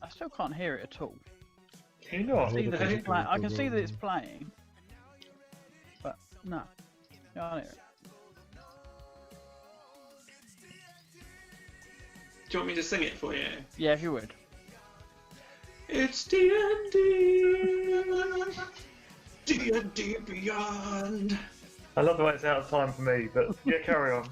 I still can't hear it at all. Can you not? I can see that it's playing, but no, I can't hear it. Do you want me to sing it for you? Yeah, if you would. It's D&D, D&D Beyond. I love the way it's out of time for me, but yeah, carry on.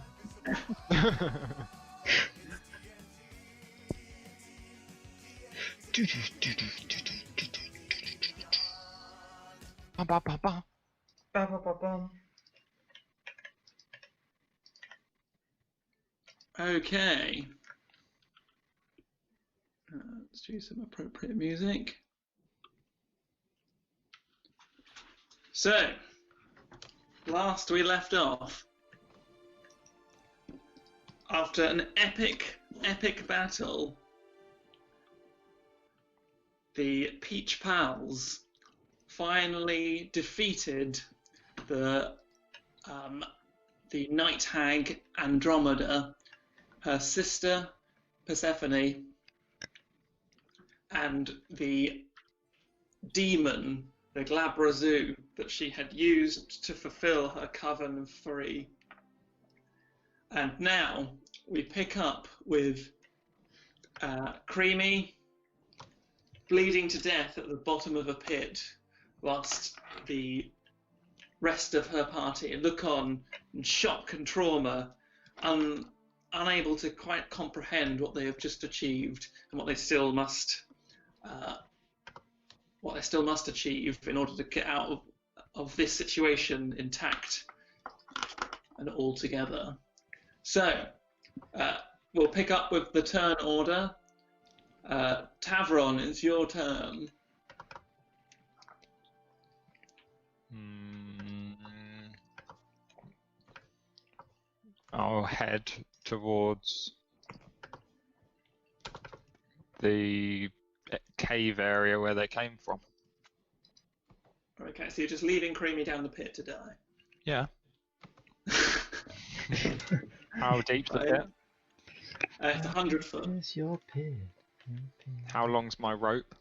Bum, bum, bum, bum. Bum, bum, bum, bum. Okay. Let's do some appropriate music. So, last we left off, after an epic battle, the Peach Pals finally defeated the night hag Andromeda, her sister Persephone, and the demon, the Glabrazoo, that she had used to fulfill her coven of 3. And now we pick up with Creamy bleeding to death at the bottom of a pit, whilst the rest of her party look on in shock and trauma, unable to quite comprehend what they have just achieved and what they still must achieve in order to get out of this situation intact and all together. So we'll pick up with the turn order. Tavron, it's your turn. I'll head towards the cave area where they came from. Okay, so you're just leaving Creamy down the pit to die. Yeah. How deep's the pit? It's 100 foot. Here's your pit. How long's my rope?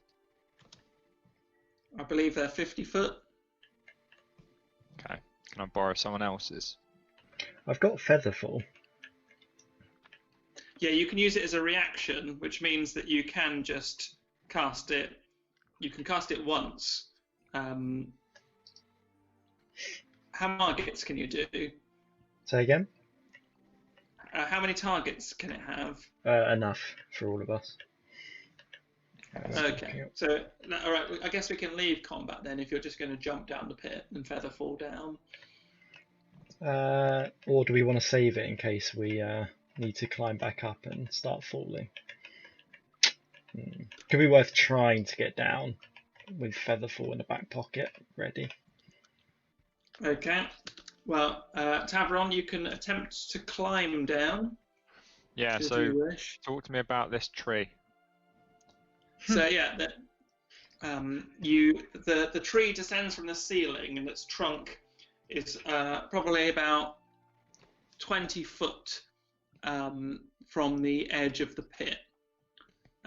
I believe they're 50 foot. Okay. Can I borrow someone else's? I've got Featherfall. Yeah, you can use it as a reaction, which means that you can just cast it. You can cast it once. How many targets can you do? Say again? How many targets can it have? Enough for all of us. Okay, so all right. I guess we can leave combat then if you're just going to jump down the pit and feather fall down. Or do we want to save it in case we need to climb back up and start falling? Could be worth trying to get down with Featherfall in the back pocket ready. Okay. Well, Tavron, you can attempt to climb down. Yeah, if so you wish. talk to me about this tree. So yeah, the tree descends from the ceiling, and its trunk is probably about 20 foot from the edge of the pit.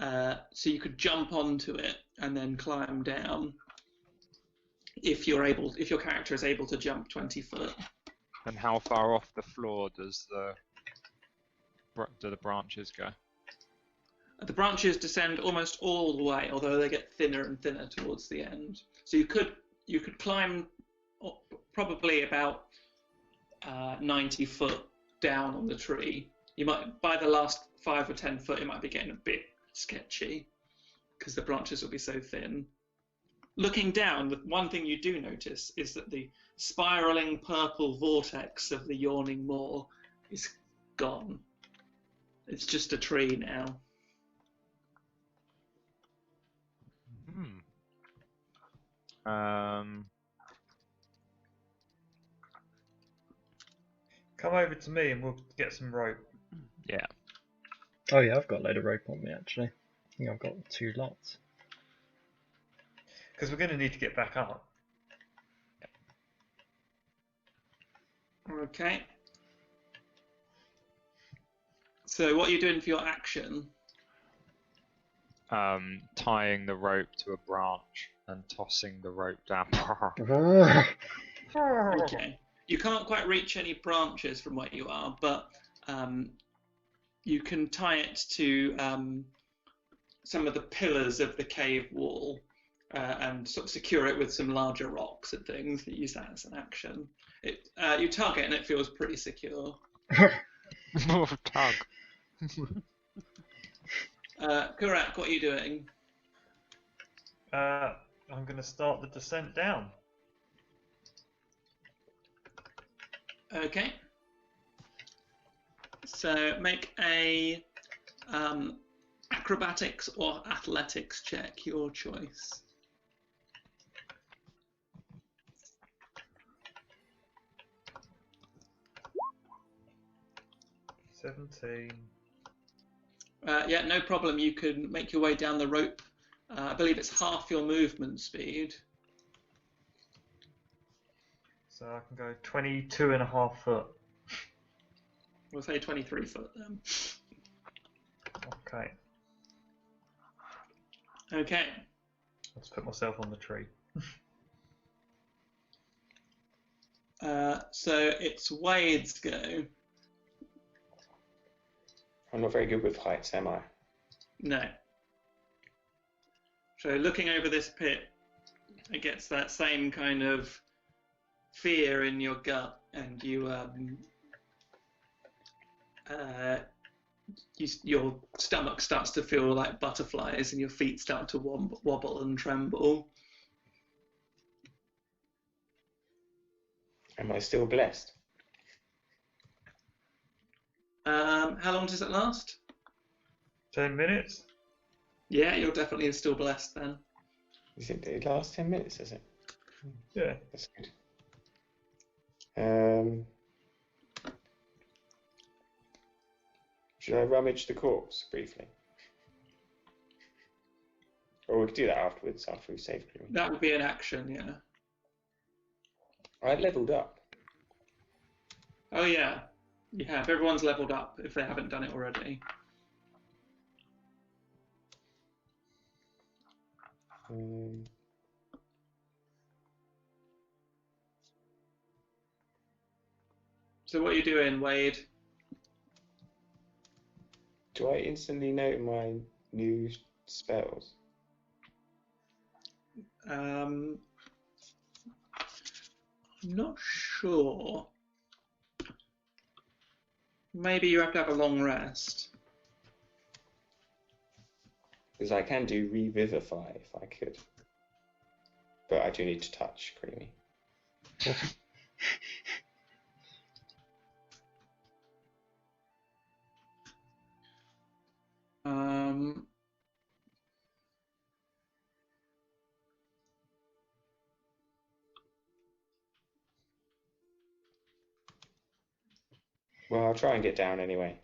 So you could jump onto it and then climb down if your character is able to jump 20 foot. And how far off the floor do the branches go? The branches descend almost all the way, although they get thinner and thinner towards the end. So you could climb probably about 90 foot down on the tree. You might, by the last 5 or 10 foot, it might be getting a bit sketchy because the branches will be so thin. Looking down, the one thing you do notice is that the spiraling purple vortex of the yawning moor is gone. It's just a tree now. Come over to me and we'll get some rope. Yeah. Oh yeah, I've got a load of rope on me actually. I think I've got 2 lots. Because we're going to need to get back up. Okay. So what are you doing for your action? tying the rope to a branch and tossing the rope down. Okay. You can't quite reach any branches from where you are, but you can tie it to some of the pillars of the cave wall and sort of secure it with some larger rocks and things. You use that as an action. You target and it feels pretty secure. Tug. Kurak, what are you doing? I'm going to start the descent down. Okay. So make a acrobatics or athletics check, your choice. 17. Yeah, no problem. You can make your way down the rope. I believe it's half your movement speed. So I can go 22.5 foot. We'll say 23 foot then. Okay. Okay. Let's put myself on the tree. So it's Wade's go. I'm not very good with heights, am I? No. So looking over this pit, it gets that same kind of fear in your gut, and your stomach starts to feel like butterflies, and your feet start to wobble and tremble. Am I still blessed? How long does it last? 10 minutes? Yeah, you're definitely still blessed then. Is it last 10 minutes, is it? Yeah. That's good. Should I rummage the corpse briefly? Or we could do that afterwards, after we save Creamy. That would be an action, yeah. I leveled up. Oh yeah, you have. Everyone's leveled up if they haven't done it already. So what are you doing, Wade? Do I instantly note my new spells? I'm not sure. Maybe you have to have a long rest. Because I can do revivify if I could. But I do need to touch Creamy. Well, I'll try and get down anyway.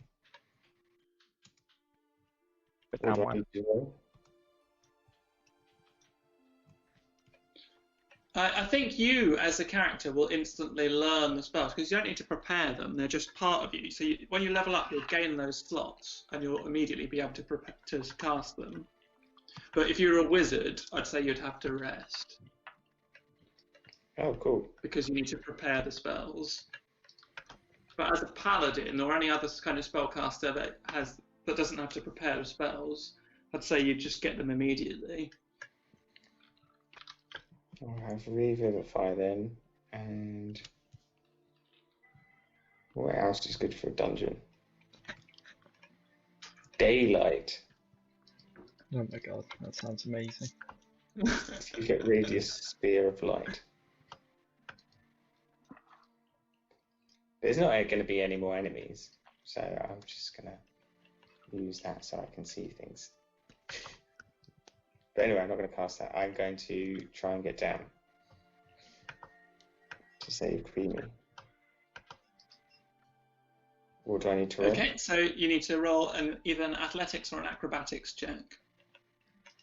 What do I need to roll? I think you, as a character, will instantly learn the spells because you don't need to prepare them; they're just part of you. So when you level up, you'll gain those slots, and you'll immediately be able to cast them. But if you're a wizard, I'd say you'd have to rest Oh, cool. because you need to prepare the spells. But as a paladin or any other kind of spellcaster that doesn't have to prepare the spells, I'd say you just get them immediately. I'll have revivify then, and what else is good for a dungeon? Daylight. Oh my god, that sounds amazing. You get radius spear of light. There's not going to be any more enemies, so I'm just going to use that so I can see things. But anyway, I'm not going to cast that. I'm going to try and get down to save Creamy. What do I need to roll? Okay, so you need to roll either an athletics or an acrobatics check.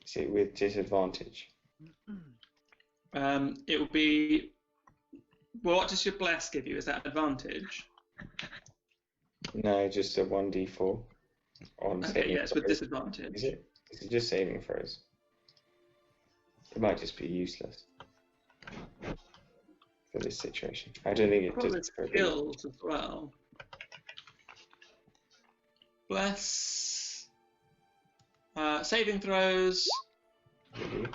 Is it with disadvantage? It will be. Well, what does your bless give you? Is that advantage? No, just a 1d4. on Okay, saving yes, with throws. disadvantage. Is it? Is it just saving throws? It might just be useless for this situation. I don't think it Probably does. skills as well. Bless. Saving throws. Really?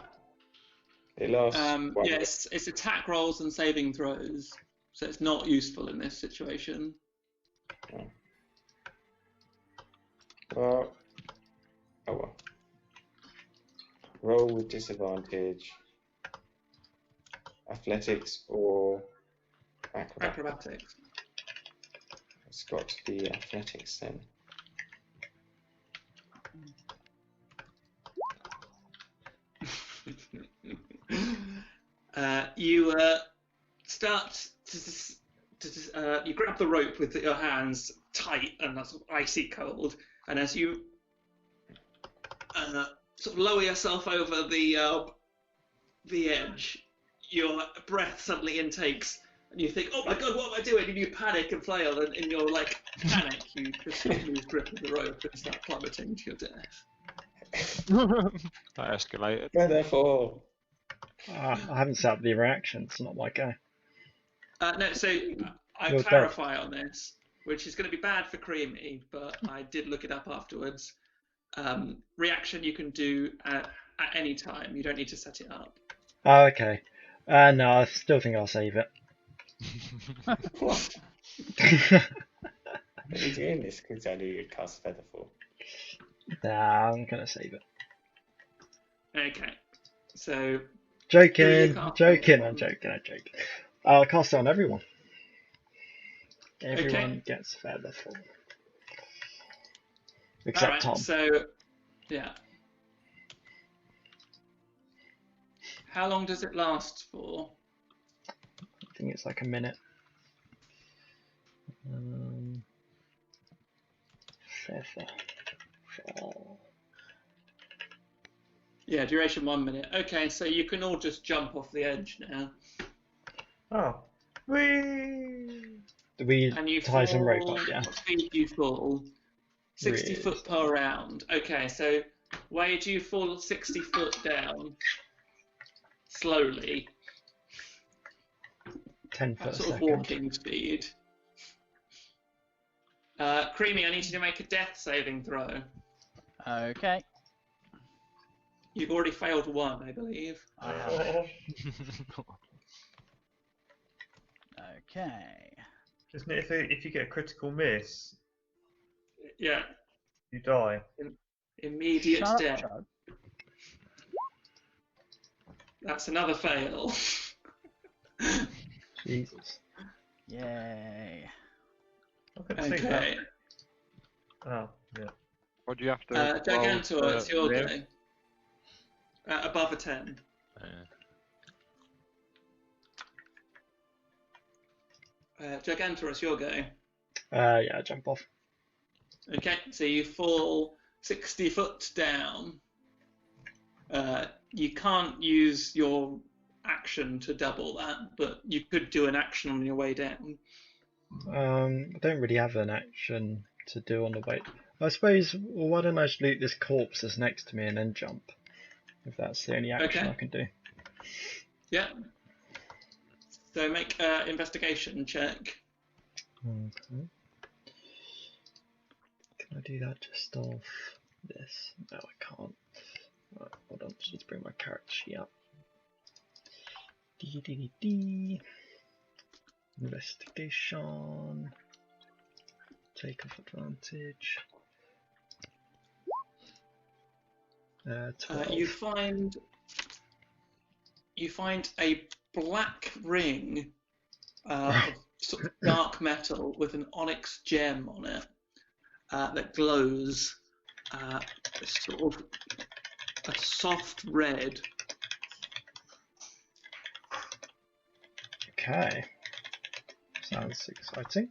It lasts. Yeah, it's attack rolls and saving throws, so it's not useful in this situation. Well, oh well. Roll with disadvantage. Athletics or Acrobatics. It's got to be athletics then. You start to you grab the rope with your hands tight and that's icy cold, and as you sort of lower yourself over the edge, your breath suddenly intakes, and you think, "Oh my God, what am I doing?" And you panic and flail, and in your panic, you just lose grip of the rope and start plummeting to your death. That escalated. Metaphor. I haven't set up the reactions, not my go. No, so I You're clarify on this, which is going to be bad for Creamy, but I did look it up afterwards. Reaction you can do at any time. You don't need to set it up. Oh, okay. No, I still think I'll save it. What? Are you doing this because I knew you'd cast Featherfall? Nah, I'm gonna save it. Okay, so Joking, cast joking, it I'm joking, I'm joking. I'll cast it on everyone. Everyone Okay. gets Featherfall. all Except right. Tom. So yeah, how long does it last for? I think it's like a minute. Featherfall. Yeah, duration 1 minute. Okay, so you can all just jump off the edge now. Oh. Whee! Do we And you tie some rope fall. up, yeah? What speed do you fall? 60 Really foot per round. Okay, so Wade, you fall 60 foot down slowly, 10 foot a sort of second. walking speed. Creamy, I need you to make a death saving throw. Okay. You've already failed one, I believe. I have. Okay. Isn't it if you get a critical miss, Yeah, you die? immediate Shut up, death. Chug. That's another fail. Jesus. Yay. I couldn't see that. Okay. Oh, yeah. What do you have to? Gigantor, roll it's your live? go. Above a 10. Gigantor, it's your go. Yeah, jump off. Okay, so you fall 60 foot down. You can't use your action to double that, but you could do an action on your way down. I don't really have an action to do on the way. I suppose, well, why don't I just loot this corpse that's next to me and then jump? If that's the only action Okay. I can do. Yeah. So make an investigation check. Okay. Can I do that just off this? No, I can't. Right, hold on, just need to bring my character sheet up. D. Investigation. Take off advantage. 12. You find a black ring of sort of dark metal with an onyx gem on it that glows sort of a soft red. Okay. Sounds exciting.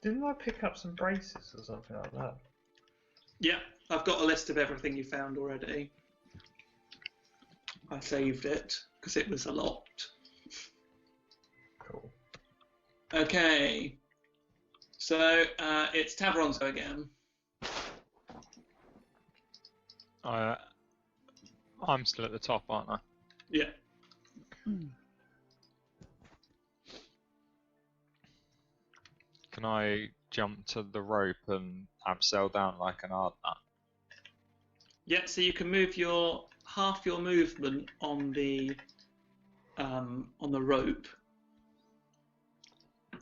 Didn't I pick up some braces or something like that? Yeah, I've got a list of everything you found already. I saved it because it was a lot. Cool. Okay, so it's Tavron's go again. I'm still at the top, aren't I? Yeah. Can I jump to the rope and abseil down like an hard nut? Yeah, so you can move half your movement on the rope.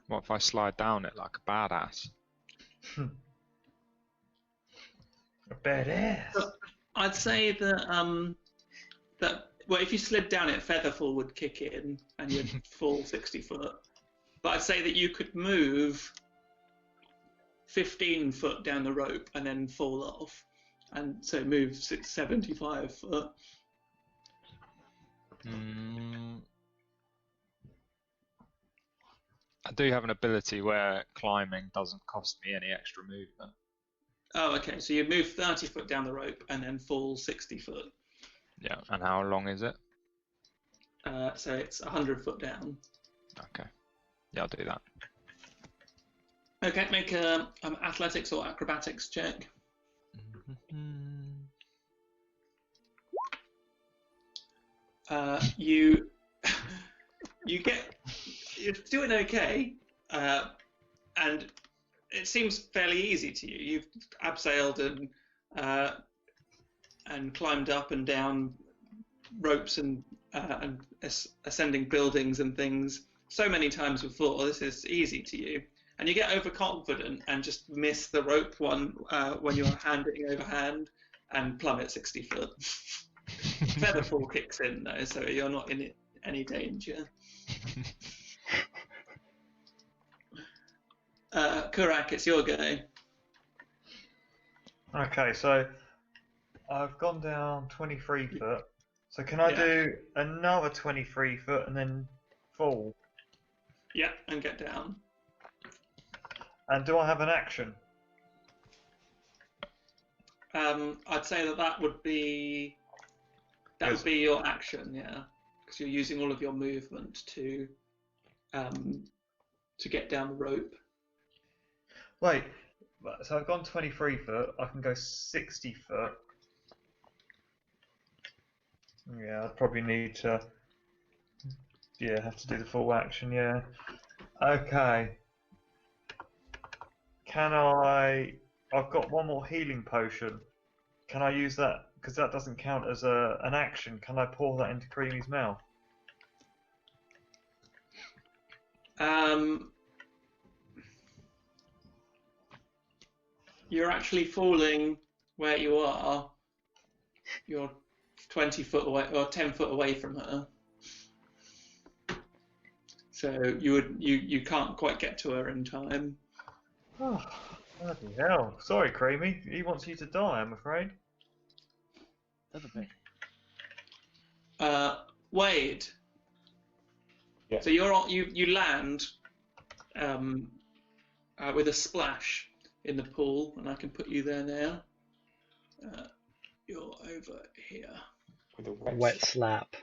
What if I slide down it like a badass? A badass. I'd say that well, if you slid down it, Featherfall would kick in and you'd fall 60 foot. But I'd say that you could move 15 foot down the rope and then fall off, and so move 75 foot. I do have an ability where climbing doesn't cost me any extra movement. Oh, okay. So you move 30 foot down the rope and then fall 60 foot. Yeah, and how long is it? So it's 100 foot down. Okay. Yeah, I'll do that. Okay, make a athletics or acrobatics check. You're doing okay, and it seems fairly easy to you. You've abseiled and climbed up and down ropes and ascending buildings and things so many times before. This is easy to you, and you get overconfident and just miss the rope one when you're handing over hand and plummet 60 foot. Featherfall kicks in though, so you're not in any danger. Kurak, it's your go. Okay, so I've gone down 23 foot. So can I do another 23 foot and then fall? Yeah, and get down. And do I have an action? I'd say that would be your action, yeah, because you're using all of your movement to get down the rope. Wait, so I've gone 23 foot. I can go 60 foot. Yeah, I'd probably need to. Yeah, have to do the full action. Yeah. Okay. Can I? I've got one more healing potion. Can I use that? Because that doesn't count as an action. Can I pour that into Creamy's mouth? You're actually falling where you are. You're 20 foot away or 10 foot away from her. So you can't quite get to her in time. Oh, bloody hell. Sorry, Creamy. He wants you to die, I'm afraid. Doesn't it? Wade. Yeah. So you land with a splash in the pool, and I can put you there now. You're over here. With a Wet slap.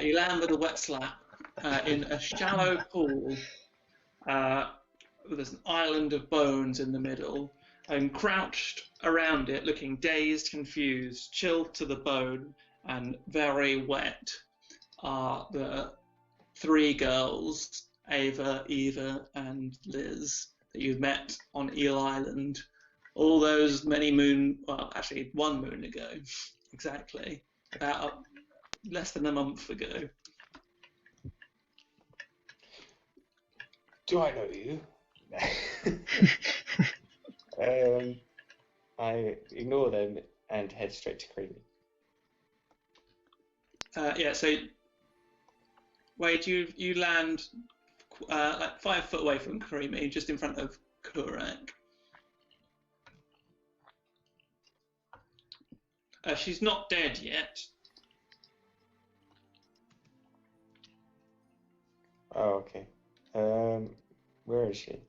You land with a wet slap in a shallow pool with an island of bones in the middle, and crouched around it, looking dazed, confused, chilled to the bone, and very wet, are the three girls, Ava, and Liz, that you met on Eel Island all those many actually 1 moon ago, exactly, about less than a month ago. Do I know you? I ignore them and head straight to Creamy. Yeah, so Wade, you land like 5 foot away from Creamy, just in front of Kurak. She's not dead yet. Oh, okay. Where is she?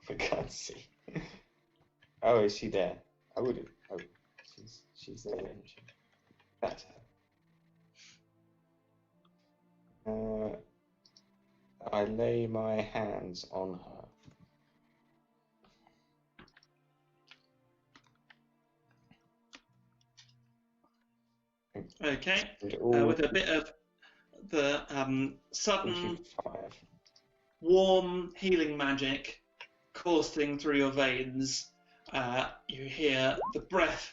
For God's sake. Oh, is she there? I wouldn't. Oh, she's there, isn't she? That's her. I lay my hands on her. Okay. And all With a bit of the sudden 25. warm healing magic coursing through your veins, you hear the breath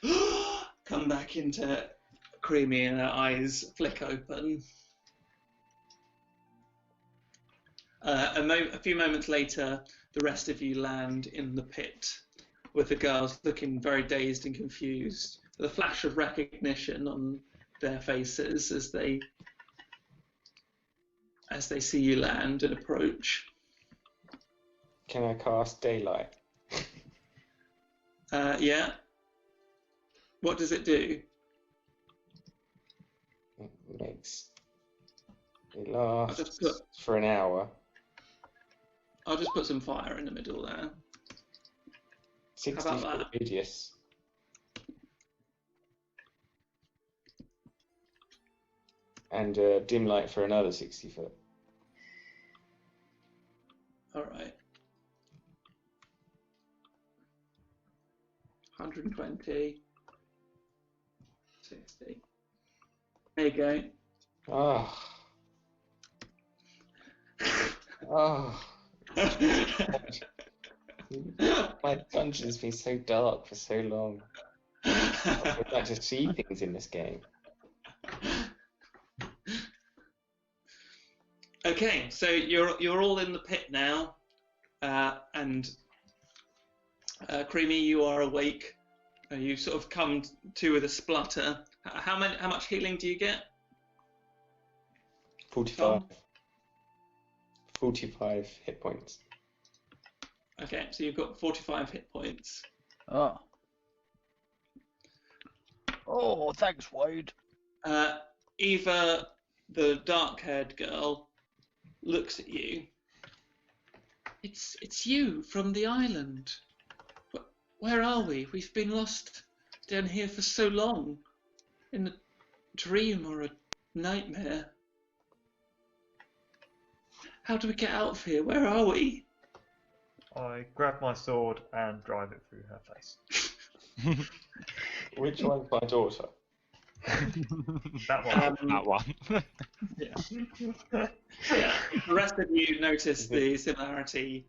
come back into Creamy and her eyes flick open. A few moments later, the rest of you land in the pit, with the girls looking very dazed and confused, with a flash of recognition on their faces as they see you land and approach. Can I cast daylight? Yeah. What does it do? It lasts for an hour. I'll just put some fire in the middle there. 60 How about foot radius. And dim light for another 60 foot. All right. 120. 60. There you go. Ah. Ah. My dungeon's been so dark for so long. I'd like to see things in this game. Okay, so you're all in the pit now, and Creamy, you are awake. You sort of come to with a splutter. How much healing do you get? 45. 45 hit points. Okay, so you've got 45 hit points. Oh. Oh, thanks, Wade. Eva, the dark-haired girl, looks at you. It's you from the island. Where are we? We've been lost down here for so long. In a dream or a nightmare. How do we get out of here? Where are we? I grab my sword and drive it through her face. Which one's my daughter? That one. That one. Yeah. Yeah. The rest of you notice the similarity.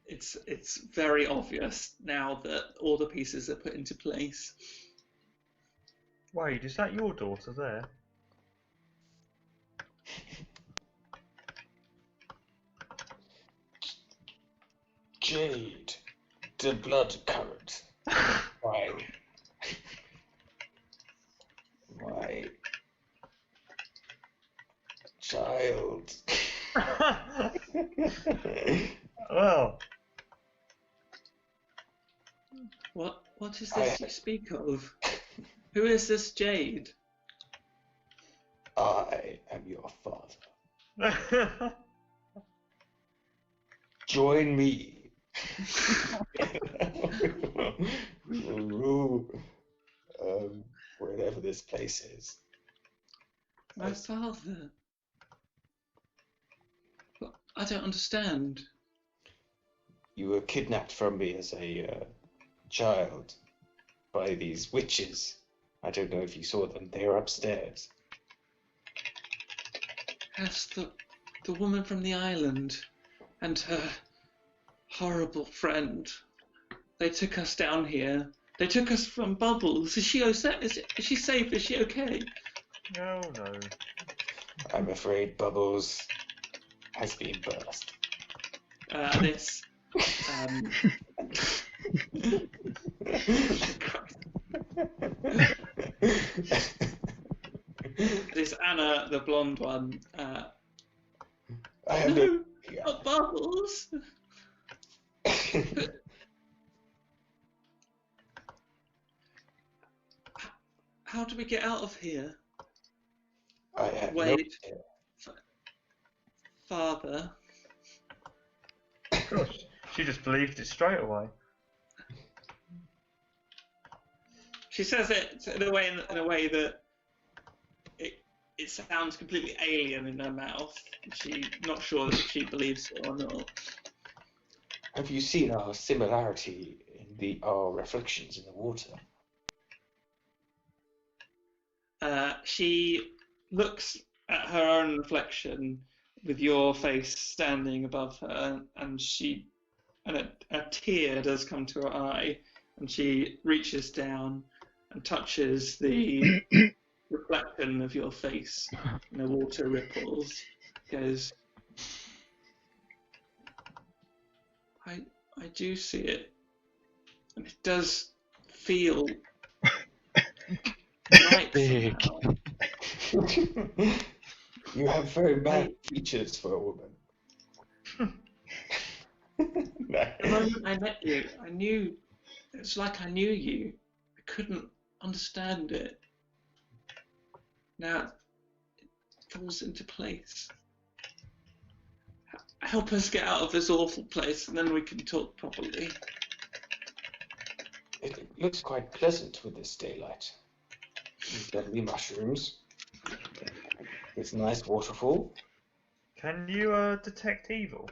It's very obvious now that all the pieces are put into place. Wade, is that your daughter there? Jade, the blood current. My child. Well, What is this you speak of? Who is this Jade? I am your father. Join me. We will rule wherever this place is. My father? I don't understand. You were kidnapped from me as a child by these witches. I don't know if you saw them. They are upstairs. That's the woman from the island and her horrible friend. They took us down here. They took us from Bubbles. Is she safe? Is she safe? Is she okay? no, no. I'm afraid Bubbles has been burst. This. This Anna, the blonde one. I have No, not Bubbles. How do we get out of here? I have Wait. no Father. Gosh, she just believed it straight away. She says it in a way that it sounds completely alien in her mouth. She's not sure that she believes it or not. Have you seen our similarity in our reflections in the water? she looks at her own reflection with your face standing above her, and a tear does come to her eye, and she reaches down and touches the reflection of your face, and the water ripples. Goes, I do see it, and it does feel right Big. somehow. You have very bad features for a woman. No. The moment I met you, I knew, it's like I knew you. I couldn't understand it. Now it falls into place. Help us get out of this awful place, and then we can talk properly. It looks quite pleasant with this daylight. These lovely mushrooms. This nice waterfall. Can you detect evil?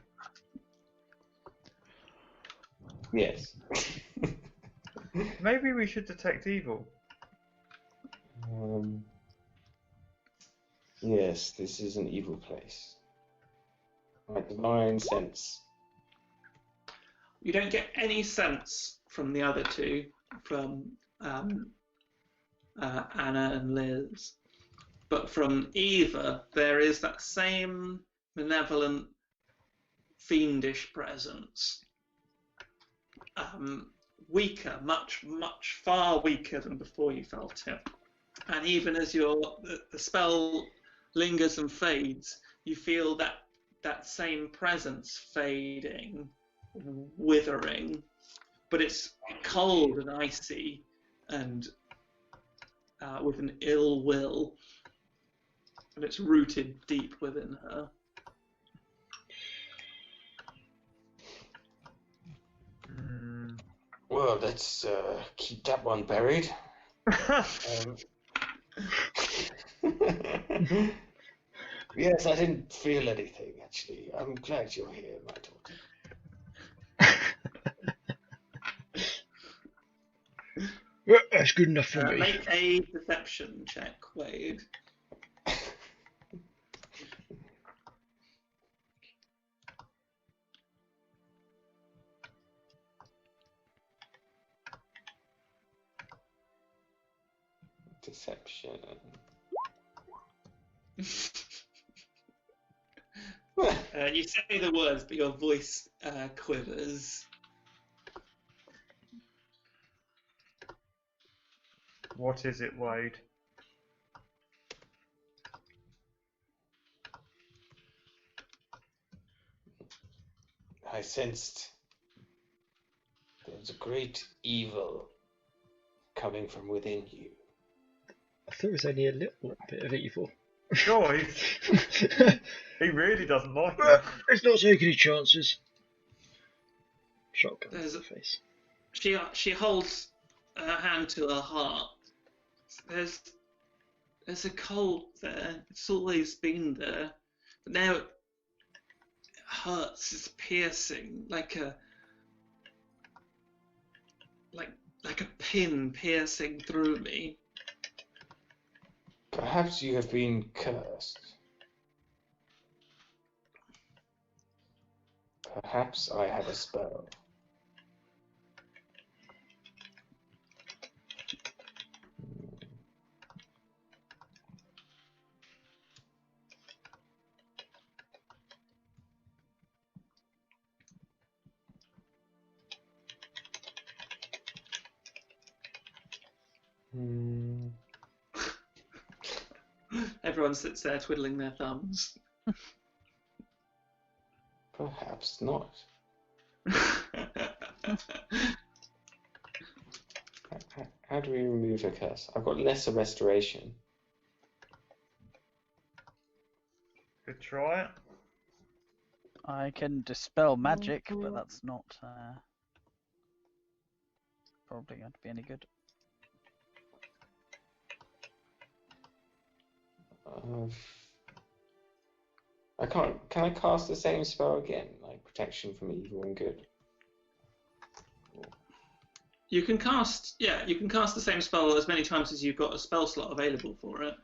Yes. Maybe we should detect evil. Yes, this is an evil place. My divine sense. You don't get any sense from the other two, from Anna and Liz, but from Eva, there is that same malevolent, fiendish presence. Weaker, much, far weaker than before you felt it. And even as the spell lingers and fades, you feel that same presence fading, withering, but it's cold and icy and with an ill will, and it's rooted deep within her. Well, let's keep that one buried. Yes, I didn't feel anything, actually. I'm glad you're here, my daughter. That's good enough for me. Make a deception check, Wade. Deception. You say the words, but your voice quivers. What is it, Wade? I sensed there's a great evil coming from within you. I thought it was only a little bit of evil. Sure, he really doesn't like it. Let's not take any chances. Shotgun There's to the face. She holds her hand to her heart. There's a cold there. It's always been there, but now it hurts. It's piercing, like a pin piercing through me. Perhaps you have been cursed. Perhaps I have a spell. Everyone sits there twiddling their thumbs. Perhaps not. How do we remove a curse? I've got lesser restoration. Could try it. I can dispel magic, but that's not probably going to be any good. I can't. Can I cast the same spell again, like protection from evil and good? You can cast, you can cast the same spell as many times as you've got a spell slot available for it.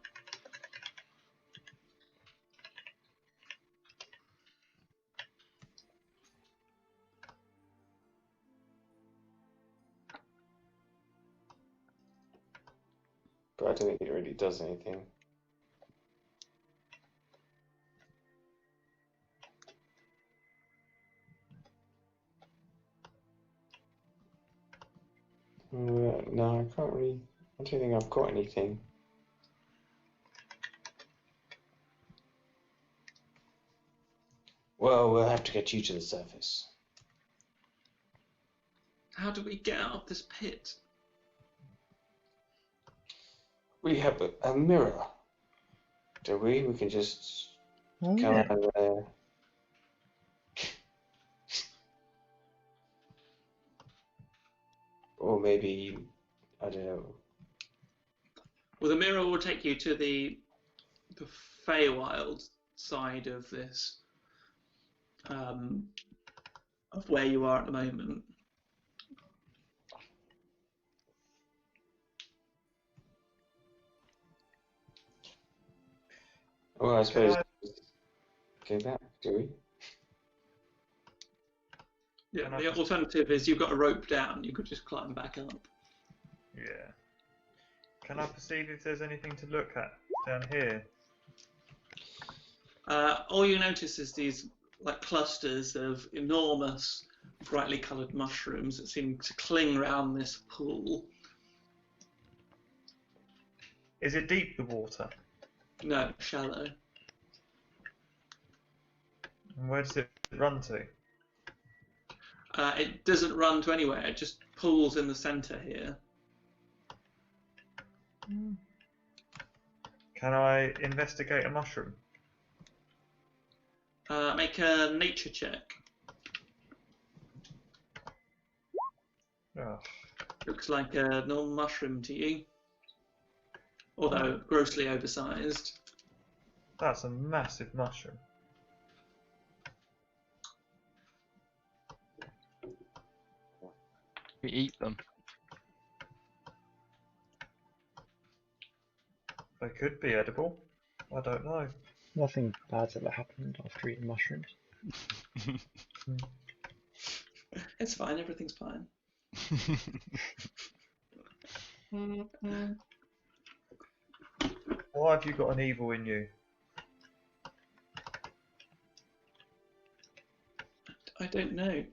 But I don't think it really does anything. No, I can't really. I don't think I've got anything. Well, we'll have to get you to the surface. How do we get out of this pit? We have a mirror. Do we? We can just Oh, come yeah. out of there. Or maybe, I don't know. Well, the mirror will take you to the Feywild side of this, of where you are at the moment. Well, I suppose I- go back, do we? Yeah, Can I the just- alternative is you've got a rope down. You could just climb back up. Yeah. Can I perceive if there's anything to look at down here? All you notice is these like clusters of enormous, brightly coloured mushrooms that seem to cling around this pool. Is it deep, the water? No, shallow. And where does it run to? It doesn't run to anywhere. It just pools in the centre here. Can I investigate a mushroom? Make a nature check. Oh, Looks like a normal mushroom to you, although grossly oversized. that's a massive mushroom. We eat them. They could be edible. I don't know. Nothing bad's ever happened after eating mushrooms. It's fine. Everything's fine. Why have you got an evil in you? I don't know.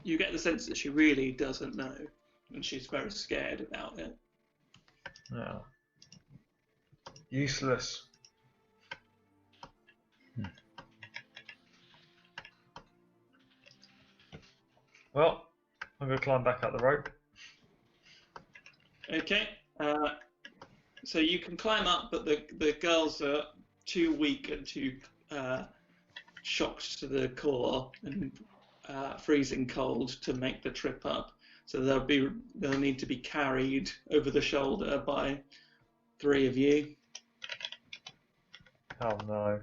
You get the sense that she really doesn't know, and she's very scared about it. No. Useless. Well, I'm going to climb back up the rope. Okay. So you can climb up, but the girls are too weak and too shocked to the core and freezing cold to make the trip up. So they'll need to be carried over the shoulder by 3 of you. Oh no.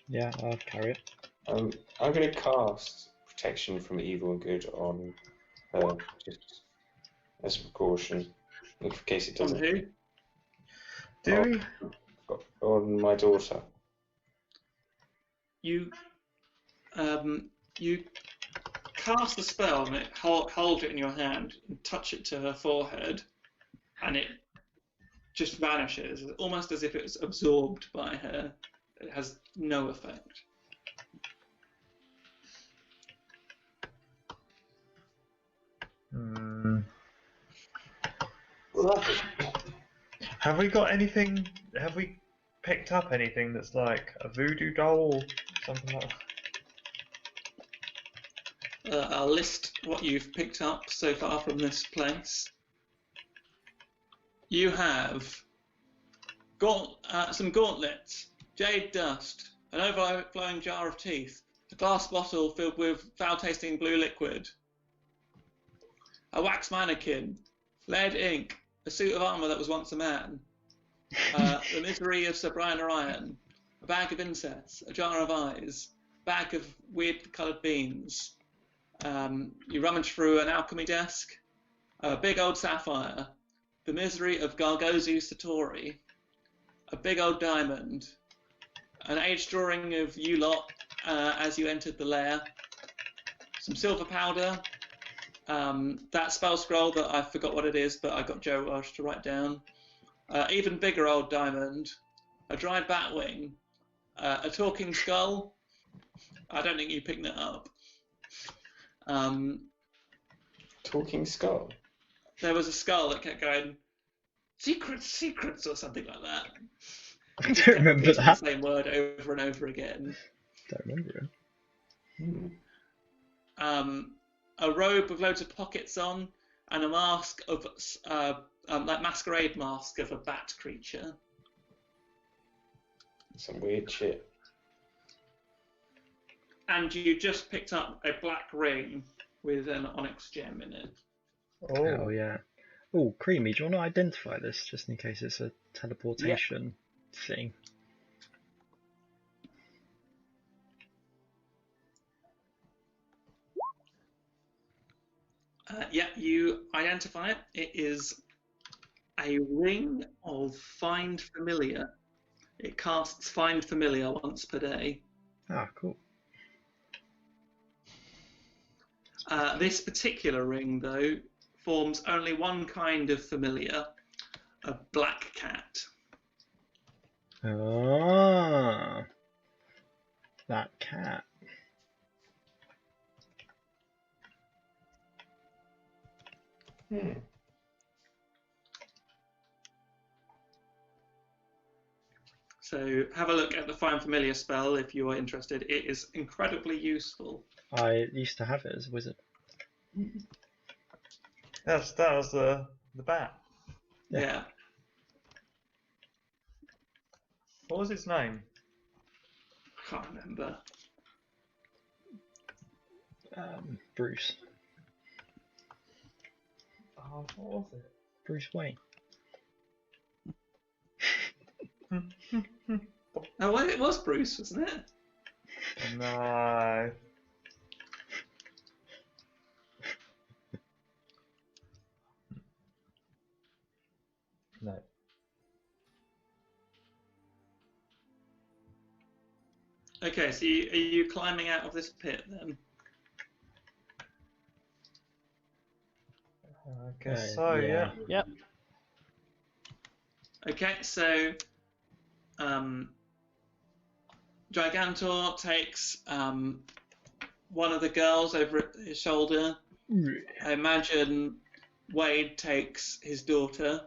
Yeah, I'll carry it. I'm going to cast protection from evil and good on her, just as a precaution, in case it On doesn't. who? Do we? On my daughter. You cast the spell and hold it in your hand and touch it to her forehead, and it just vanishes, almost as if it was absorbed by her. It has no effect. Well, Have we got anything? Have we picked up anything that's like a voodoo doll or something like that? I'll list what you've picked up so far from this place. You have some gauntlets, jade dust, an overflowing jar of teeth, a glass bottle filled with foul-tasting blue liquid, a wax mannequin, lead ink, a suit of armour that was once a man, the misery of Sir Brian Orion, a bag of insects, a jar of eyes, a bag of weird coloured beans. You rummage through an alchemy desk, a big old sapphire, the misery of Gargozu Satori, a big old diamond, an aged drawing of you lot as you entered the lair, some silver powder, that spell scroll that I forgot what it is, but I got Joe Rush to write down, even bigger old diamond, a dried bat wing, a talking skull. I don't think you picked that up. Talking skull. There was a skull that kept going, secrets, secrets, or something like that. I don't remember that. The same word over and over again. Don't remember it. A robe with loads of pockets on, and a mask of like masquerade mask of a bat creature. Some weird shit. And you just picked up a black ring with an onyx gem in it. Oh yeah. Oh, Creamy, do you want to identify this just in case it's a teleportation thing? Yeah, you identify it. It is a ring of Find Familiar. It casts Find Familiar once per day. Ah, cool. This particular ring, though, forms only one kind of familiar, a black cat. Ah, that cat. So have a look at the Find Familiar spell if you are interested. It is incredibly useful. I used to have it as a wizard. That was the bat. Yeah. What was its name? Can't remember. Bruce. Oh, what was it? Bruce Wayne. Oh, well, it was Bruce, wasn't it? No. No. Okay, so are you climbing out of this pit then? I guess so, yeah. Yep. Okay, so Gigantor takes one of the girls over his shoulder. I imagine Wade takes his daughter.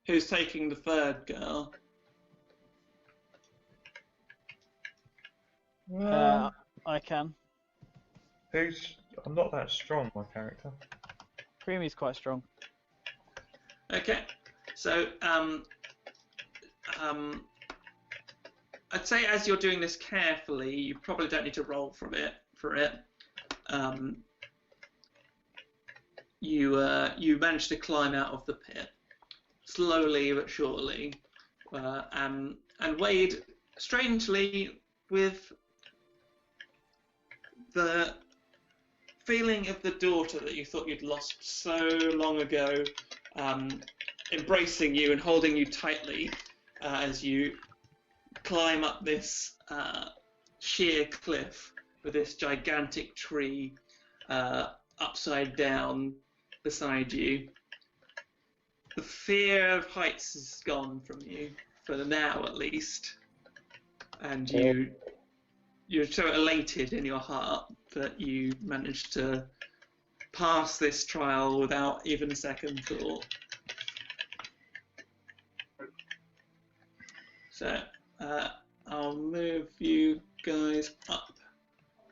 Who's taking the third girl? I can. I'm not that strong, my character. Creamy's quite strong. Okay, so I'd say as you're doing this carefully, you probably don't need to roll for it. You manage to climb out of the pit slowly but surely, and Wade, strangely, with the feeling of the daughter that you thought you'd lost so long ago, embracing you and holding you tightly as you climb up this sheer cliff with this gigantic tree upside down beside you. The fear of heights is gone from you, for now at least, and you're so elated in your heart that you managed to pass this trial without even a second thought. So I'll move you guys up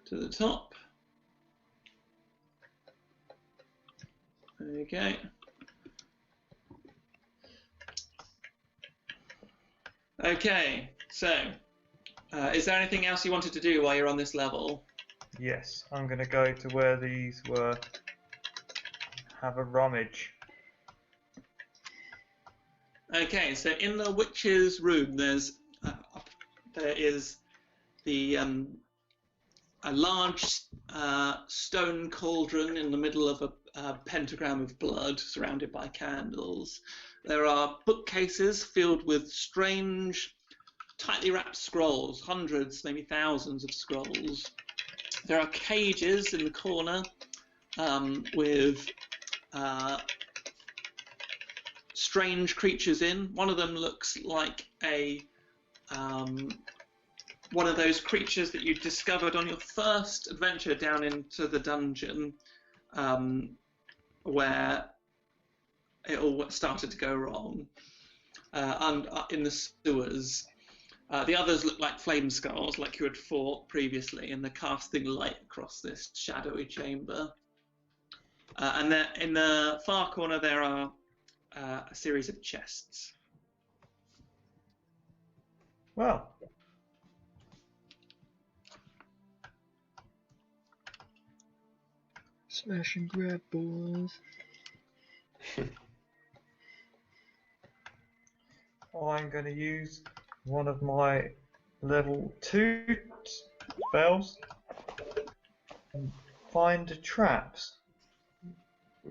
to the top. Okay. Okay, so is there anything else you wanted to do while you're on this level? Yes, I'm going to go to where these were have a rummage. Okay, so in the witch's room, there is the a large stone cauldron in the middle of a pentagram of blood, surrounded by candles. There are bookcases filled with strange, tightly wrapped scrolls, hundreds, maybe thousands of scrolls. There are cages in the corner with strange creatures in. One of them looks like a one of those creatures that you discovered on your first adventure down into the dungeon, where it all started to go wrong, and in the sewers. The others look like flame skulls, like you had fought previously, and they're casting light across this shadowy chamber. And there, in the far corner, there are a series of chests. Well, Smash and grab, boys. I'm going to use one of my level 2 spells and find traps.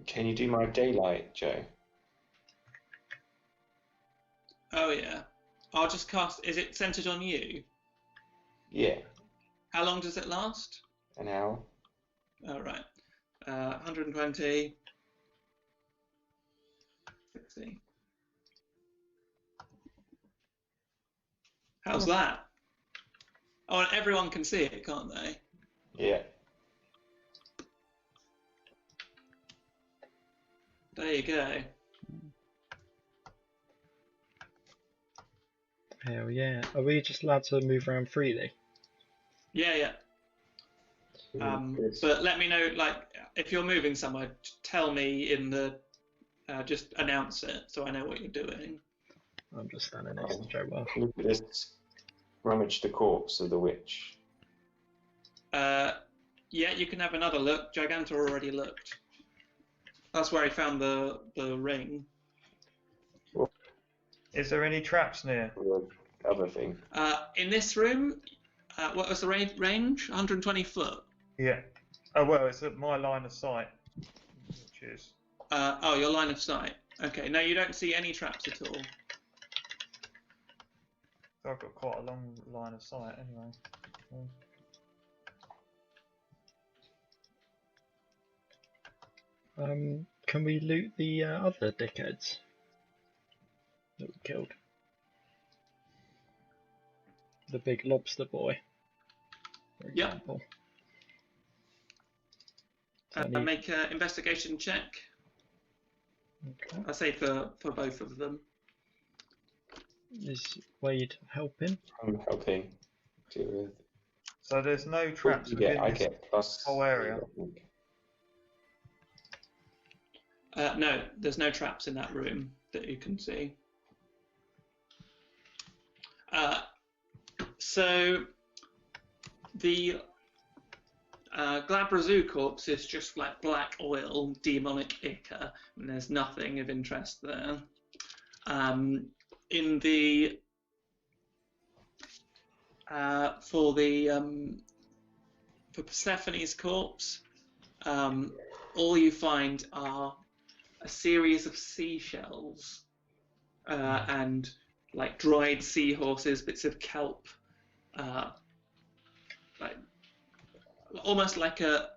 Can you do my daylight, Joe? Oh yeah. I'll just cast. Is it centered on you? Yeah, How long does it last? an hour. All right. 120. 60. How's that? Oh, and everyone can see it, can't they? Yeah. There you go. Hell yeah. Are we just allowed to move around freely? Yeah. But let me know, like, if you're moving somewhere, tell me in the. Just announce it so I know what you're doing. I'm just standing next to Joe Welsh. Look at this. Rummage the corpse of the witch. Yeah, you can have another look. Gigantor already looked. That's where he found the ring. Is there any traps near? The other thing. In this room, what was the range? 120 foot. Yeah. Oh, well, it's at my line of sight, which is... Oh, your line of sight. Okay, no, you don't see any traps at all. I've got quite a long line of sight anyway. Can we loot the other dickheads that we killed? The big lobster boy, for example. Make an investigation check. Okay. I say for both of them. Is Wade helping? I'm helping deal with. So there's no traps within I this get plus whole area? No, there's no traps in that room that you can see. So the Glabrazoo corpse is just like black oil, demonic ichor, and there's nothing of interest there. In the for Persephone's corpse, all you find are a series of seashells and like dried seahorses, bits of kelp, like almost like a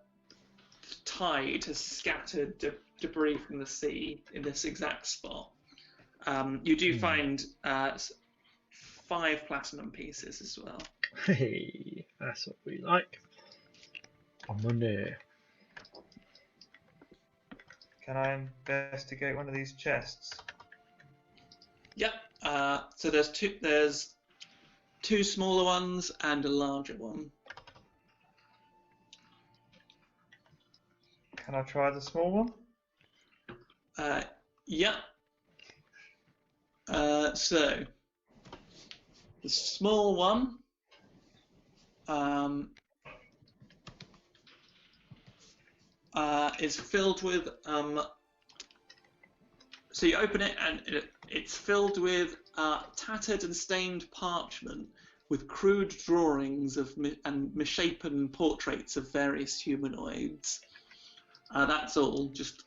tide has scattered debris from the sea in this exact spot. You do find 5 platinum pieces as well. Hey, that's what we like. Money. Can I investigate one of these chests? Yep. So there's two smaller ones and a larger one. Can I try the small one? Yep. So the small one is filled with So you open it, and it's filled with tattered and stained parchment with crude drawings of and misshapen portraits of various humanoids. That's all, just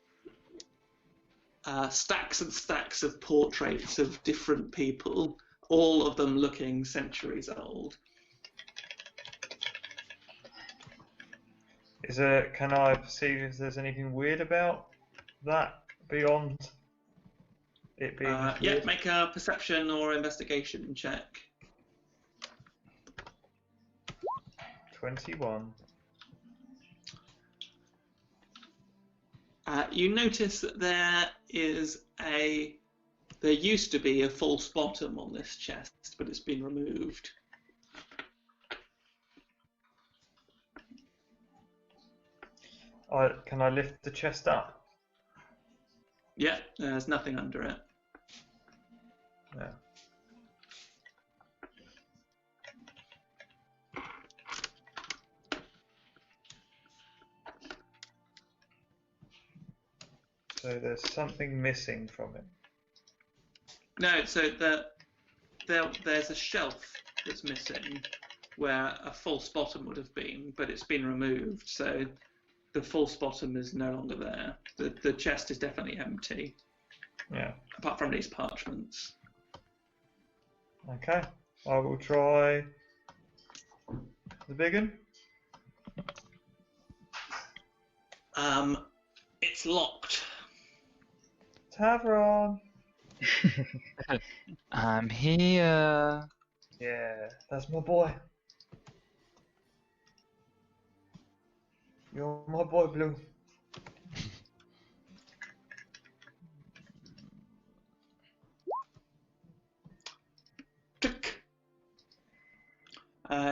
stacks and stacks of portraits of different people, all of them looking centuries old. Can I perceive if there's anything weird about that beyond it being Yeah, weird? make a perception or investigation check. 21. You notice that there used to be a false bottom on this chest, but it's been removed. Can I lift the chest up? Yeah, there's nothing under it. Yeah. So there's something missing from it. No, so there's a shelf that's missing where a false bottom would have been, but it's been removed, so the false bottom is no longer there. The chest is definitely empty. Yeah. Apart from these parchments. Okay. I will try the big one. It's locked. Tavron. I'm here. Yeah, that's my boy. You're my boy, Blue.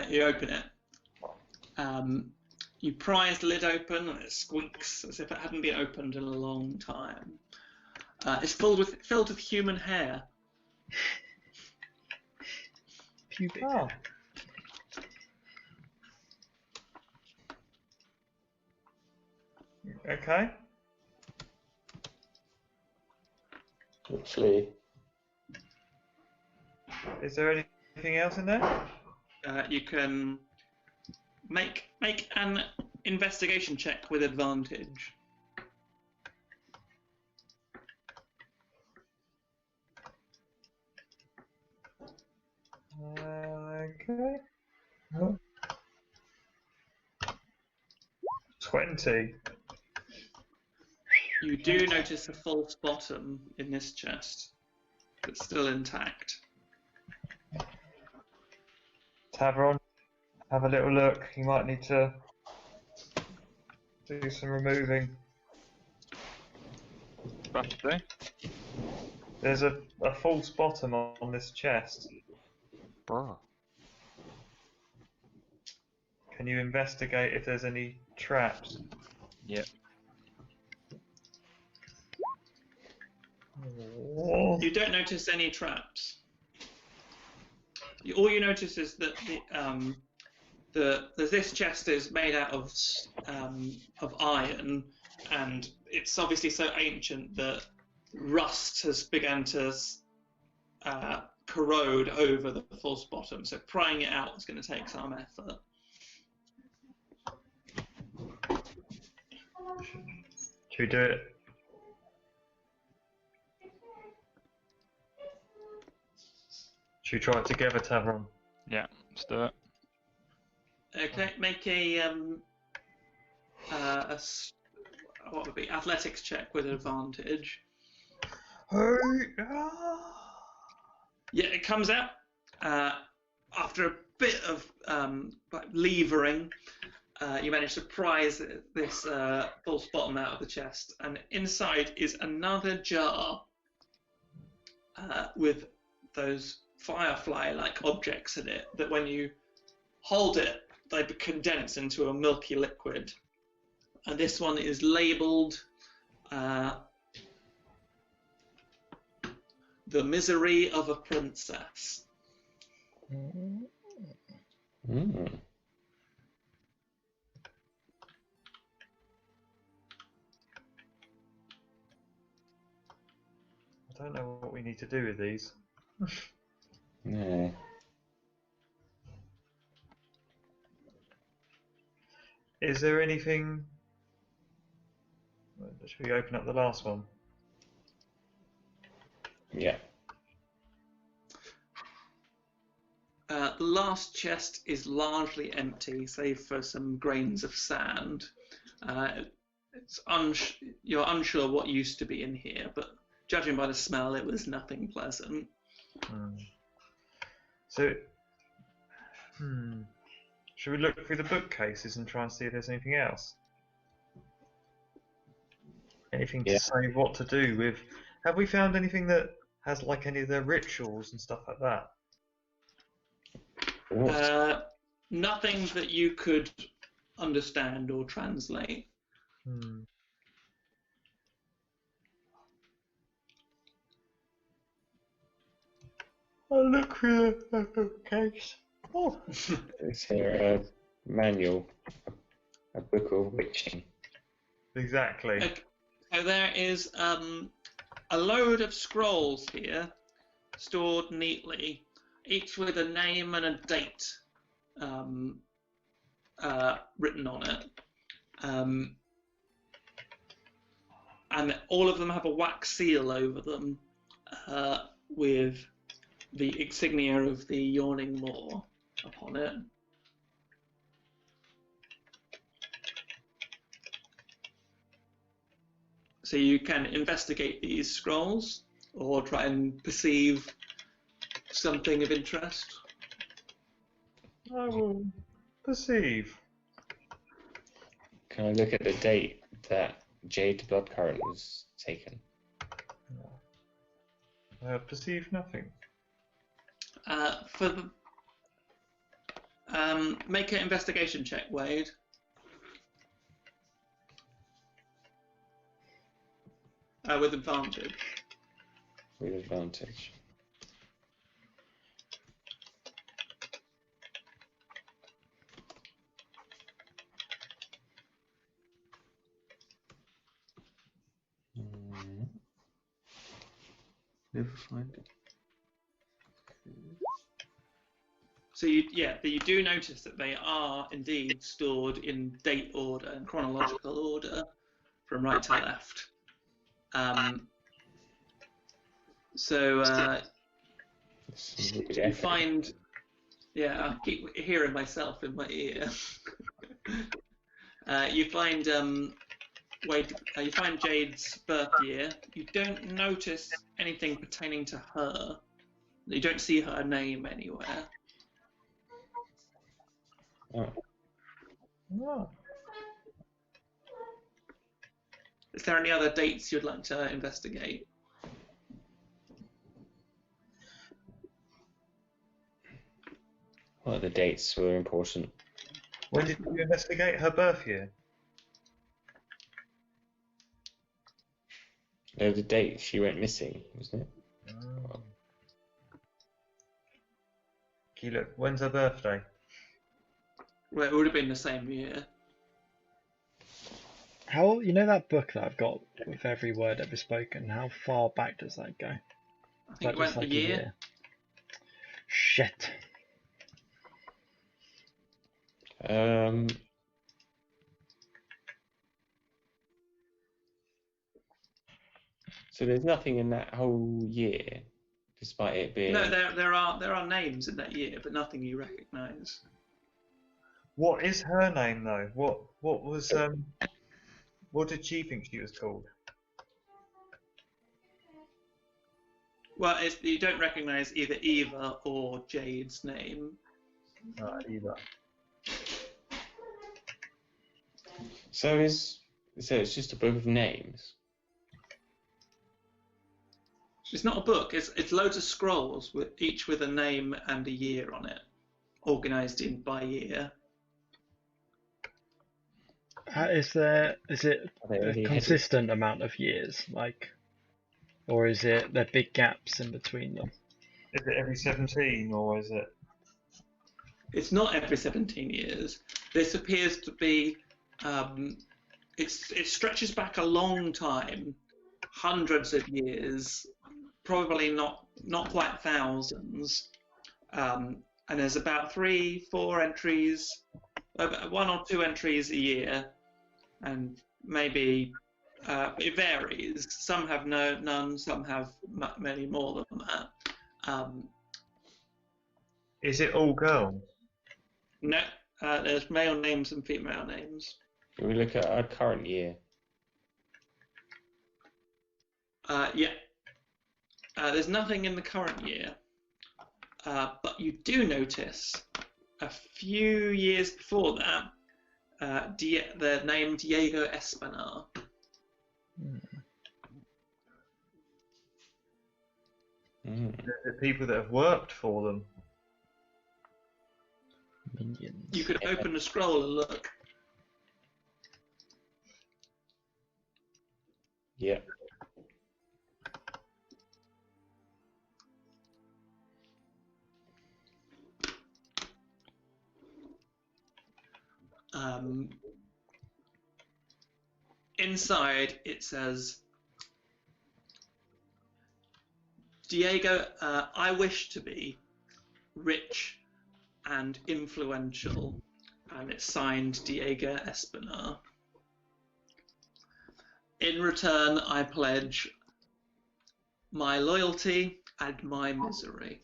You open it. You prise the lid open and it squeaks as if it hadn't been opened in a long time. It's filled with human hair. Pubic. Oh. Okay. Actually, Is there anything else in there? You can make an investigation check with advantage. Okay. Oh. 20. You do notice a false bottom in this chest that's still intact. Tavron, have a little look. You might need to do some removing. About to do. There's a false bottom on this chest. Bruh. Can you investigate if there's any traps? Yep. Oh. You don't notice any traps. All you notice is that this chest is made out of iron, and it's obviously so ancient that rust has begun to corrode over the false bottom. So prying it out is going to take some effort. Should we do it? Should we try it together, Tavron? Yeah, let's do it. Okay, make what would be athletics check with advantage. Hey! Yeah, it comes out after a bit of levering. You manage to prise this false bottom out of the chest, and inside is another jar with those firefly-like objects in it that when you hold it, they condense into a milky liquid. And this one is labelled The Misery of a Princess. mm. don't know what we need to do with these. No. Is there anything? Should we open up the last one? Yeah. The last chest is largely empty, save for some grains of sand. You're unsure what used to be in here, but judging by the smell, it was nothing pleasant. So, should we look through the bookcases and try and see if there's anything else? Anything to say what to do with? Have we found anything that has like any of their rituals and stuff like that? Nothing that you could understand or translate. I'll look through the bookcase. Oh. Is there a manual, a book of witching? Exactly. Okay. So there is a load of scrolls here, stored neatly, each with a name and a date written on it. And all of them have a wax seal over them with the insignia of the Yawning Maw upon it. So you can investigate these scrolls or try and perceive something of interest. I will perceive. Can I look at the date that Jade Bloodcurrent was taken? Perceive nothing. For the make an investigation check, Wade. With advantage. With advantage. Never find it. So you do notice that they are indeed stored in date order, in chronological order, from right to left. You find, I keep hearing myself in my ear. You find you find Jade's birth year. You don't notice anything pertaining to her. You don't see her name anywhere. Oh. Is there any other dates you'd like to investigate? What other dates were important? When did you investigate her birth year? No, the date she went missing, wasn't it? Can you look? When's her birthday? Well, it would have been the same year. How, you know that book that I've got with every word ever spoken, how far back does that go? I think it went a year. Shit. So there's nothing in that whole year, despite it being. No, there are names in that year, but nothing you recognise. What is her name though? What was what did she think she was called? Well, you don't recognise either Eva or Jade's name. Either. So it's just a book of names. It's not a book. It's loads of scrolls each with a name and a year on it, organised in by year. Is it a consistent amount of years, or is it there big gaps in between them? Is it every 17 or is it? It's not every 17 years. This appears to be. It stretches back a long time, hundreds of years, probably not quite thousands, and there's about 3-4 entries, 1 or 2 entries a year, and maybe it varies. Some have none, some have many more than that. Is it all girls? No, there's male names and female names. Can we look at our current year? Yeah. There's nothing in the current year, but you do notice a few years before that, the name Diego Espinar. The people that have worked for them. Minions. You could open the scroll and look. Yeah. Inside it says, Diego, I wish to be rich and influential, and it's signed Diego Espinar. In return, I pledge my loyalty and my misery.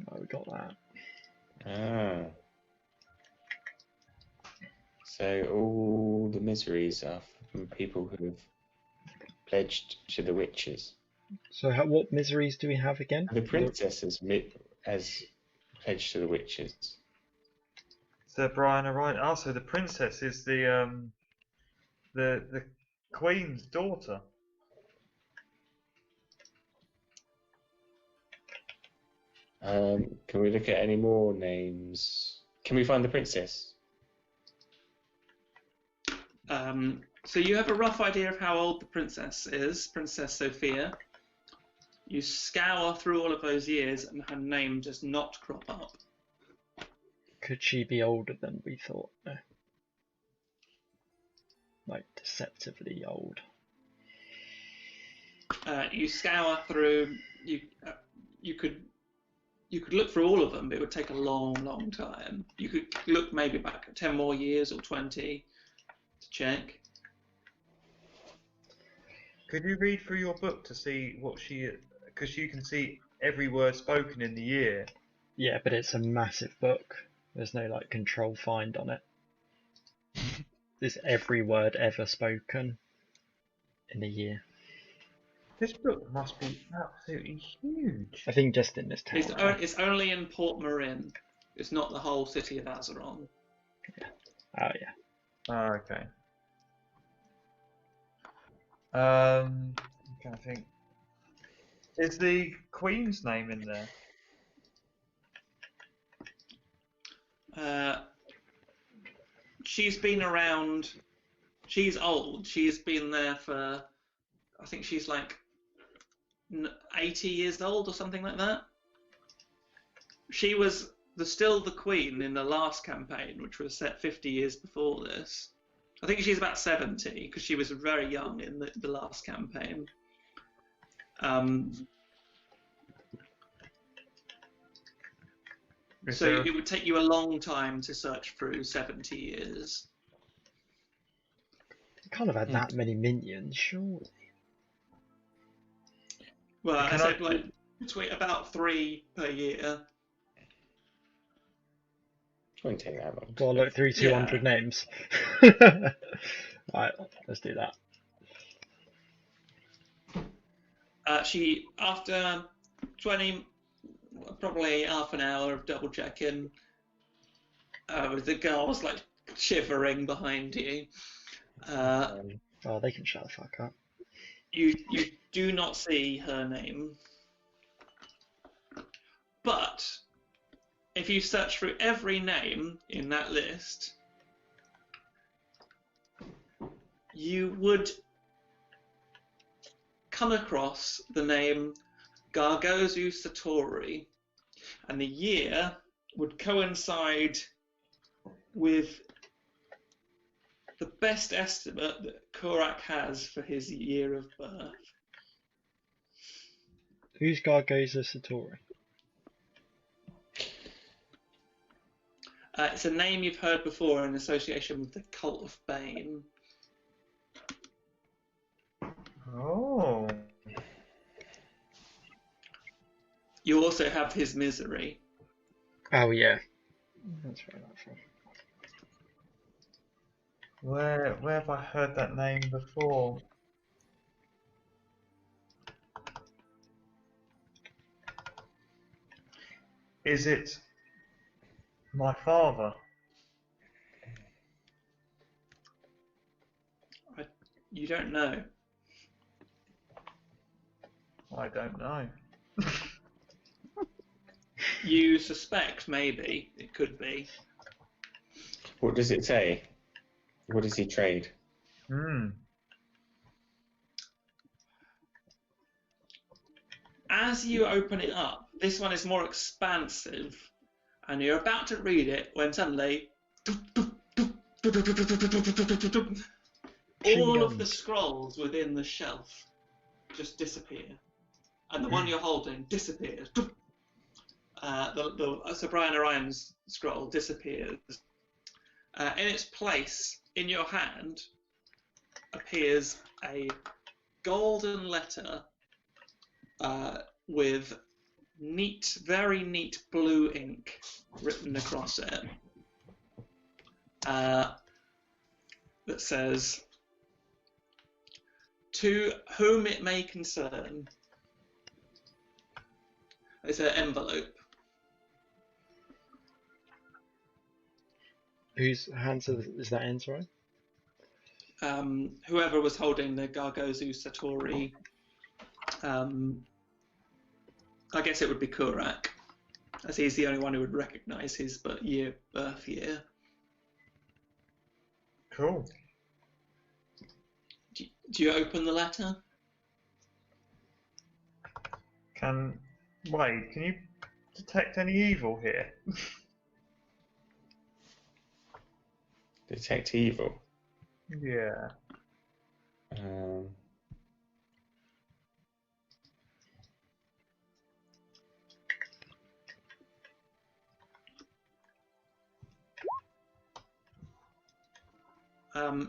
Oh, we got that. Ah. So all the miseries are from people who have pledged to the witches. So what miseries do we have again? The princess has pledged to the witches. So Brian, are right. Also, the princess is the queen's daughter. Can we look at any more names? Can we find the princess? So you have a rough idea of how old the princess is, Princess Sophia. You scour through all of those years and her name does not crop up. Could she be older than we thought? No. Like deceptively old. You scour through. You could look for all of them, but it would take a long time. You could look maybe back 10 more years or 20 to check. Could you read through your book to see what she? Because you can see every word spoken in the year. Yeah, but it's a massive book. There's no like control find on it. There's every word ever spoken in a year. This book must be absolutely huge. I think just in this town. It's only in Port Marin. It's not the whole city of Azeron. Oh yeah. Oh, okay. I'm trying to think. Is the queen's name in there? She's been around. She's old. She's been there for. I think she's like 80 years old or something like that. She was still the queen in the last campaign, which was set 50 years before this. I think she's about 70 because she was very young in the last campaign. So it would take you a long time to search through 70 years. You can't have had that many minions, surely. Well, I said like between about 3 per year. It won't take that long. Well, look through 200 Yeah. names. Alright, let's do that. She, after 20, probably half an hour of double checking, the girl was like shivering behind you. Oh, they can shut the fuck up. You do not see her name, but if you search through every name in that list, you would come across the name Gargozu Satori, and the year would coincide with the best estimate that Korak has for his year of birth. Who's Gargoza Satori? It's a name you've heard before in association with the Cult of Bane. Oh. You also have his misery. Oh yeah, that's right. That's right. Where have I heard that name before? Is it my father? You don't know. I don't know. You suspect, maybe. It could be. What does it say? What does he trade? As you open it up, this one is more expansive, and you're about to read it when suddenly all of the scrolls within the shelf just disappear, and the one you're holding disappears. The Sir Brian Orion's scroll disappears. In its place, in your hand, appears a golden letter with neat, very neat blue ink written across it that says, "To whom it may concern." It's an envelope. Whose hands is that in, sorry? Whoever was holding the Gargozu Satori, I guess it would be Kurak, as he's the only one who would recognise his birth year. Cool. Do you open the letter? Can you detect any evil here? Detect evil. Yeah.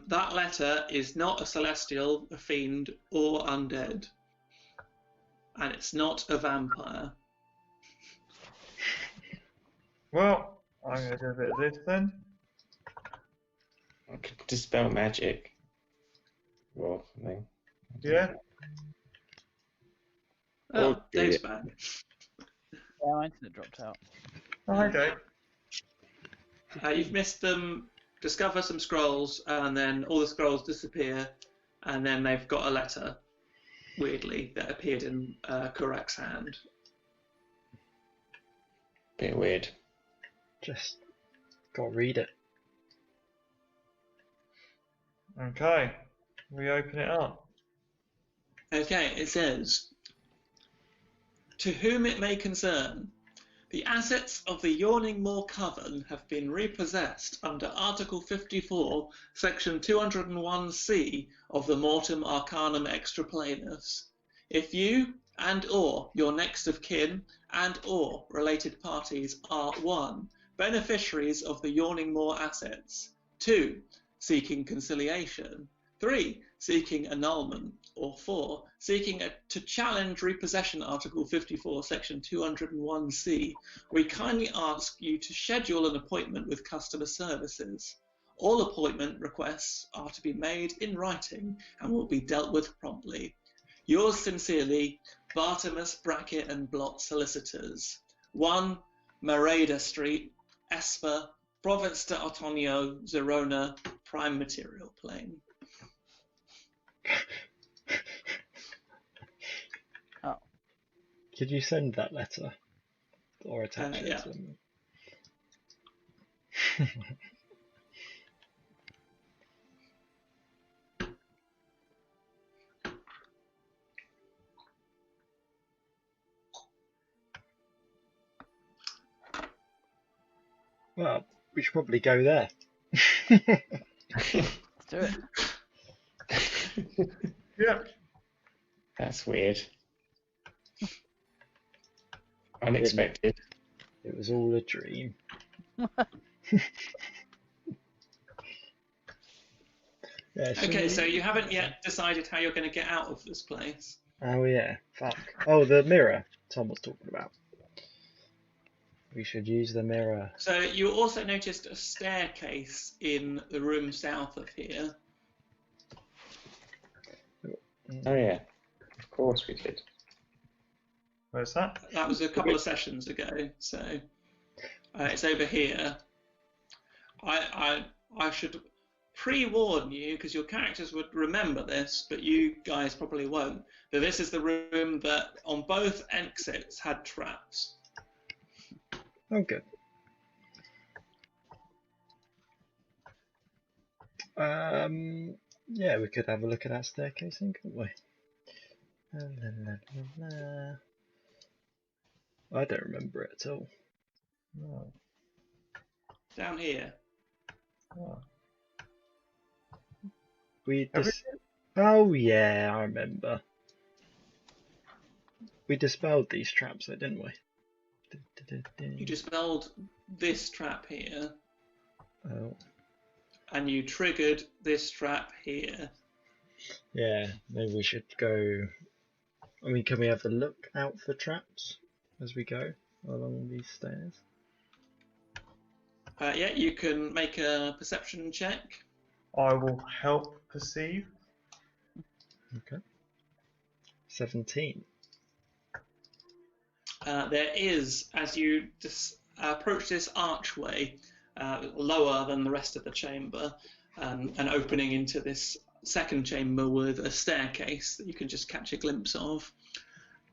That letter is not a celestial, a fiend, or undead. And it's not a vampire. Well, I'm going to do a bit of this then. I could dispel magic. Well, no. Yeah. Oh, Oh, Dave's dear. back. Yeah, my internet dropped out. Oh, hi, Dave. You've missed them. Discover some scrolls, and then all the scrolls disappear, and then they've got a letter, weirdly, that appeared in Kurak's hand. Bit weird. Just gotta read it. Okay. We open it up. Okay, it says, "To whom it may concern, the assets of the Yawning Moor Coven have been repossessed under Article 54, Section 201C of the Mortem Arcanum Extraplanus. If you and/or your next of kin and/or related parties are 1. Beneficiaries of the Yawning Moor assets, 2. Seeking conciliation, 3. Seeking annulment, or 4. Seeking to challenge repossession Article 54, Section 201C, we kindly ask you to schedule an appointment with customer services. All appointment requests are to be made in writing and will be dealt with promptly. Yours sincerely, Bartimus Brackett and Blot Solicitors, 1 Mereda Street, Esper, Province de Otoño, Zerona, Prime Material Plane." Oh. Could you send that letter? Or attach it Yeah. to them? Well, we should probably go there. do it. Yeah. That's weird. Unexpected. It was all a dream. Yeah, Okay, so you haven't yet decided how you're going to get out of this place. Oh yeah, fuck. Oh, the mirror Tom was talking about. We should use the mirror. So you also noticed a staircase in the room south of here. Oh yeah, of course we did. Where's that? That was a couple of sessions ago, so it's over here. I should pre-warn you, because your characters would remember this, but you guys probably won't, that this is the room that on both exits had traps. Oh, good. Yeah, we could have a look at that staircase then, couldn't we? La, la, la, la. I don't remember it at all. No. Down here. Oh. Oh yeah, I remember. We dispelled these traps though, didn't we? You dispelled this trap here, Oh. and you triggered this trap here. Yeah, maybe we should go. I mean, can we have a look out for traps as we go along these stairs? Yeah, you can make a perception check. I will help perceive. Okay. 17. There is, as you approach this archway, lower than the rest of the chamber, an opening into this second chamber with a staircase that you can just catch a glimpse of.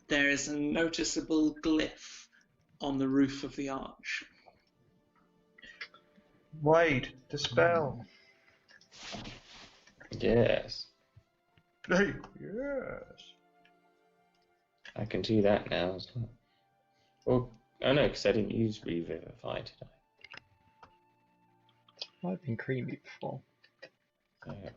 There is a noticeable glyph on the roof of the arch. Wade, dispel. Yes, Hey, yes. I can do that now as well. Oh no, because I didn't use Revivify, did I? I've been creamy before. Yeah.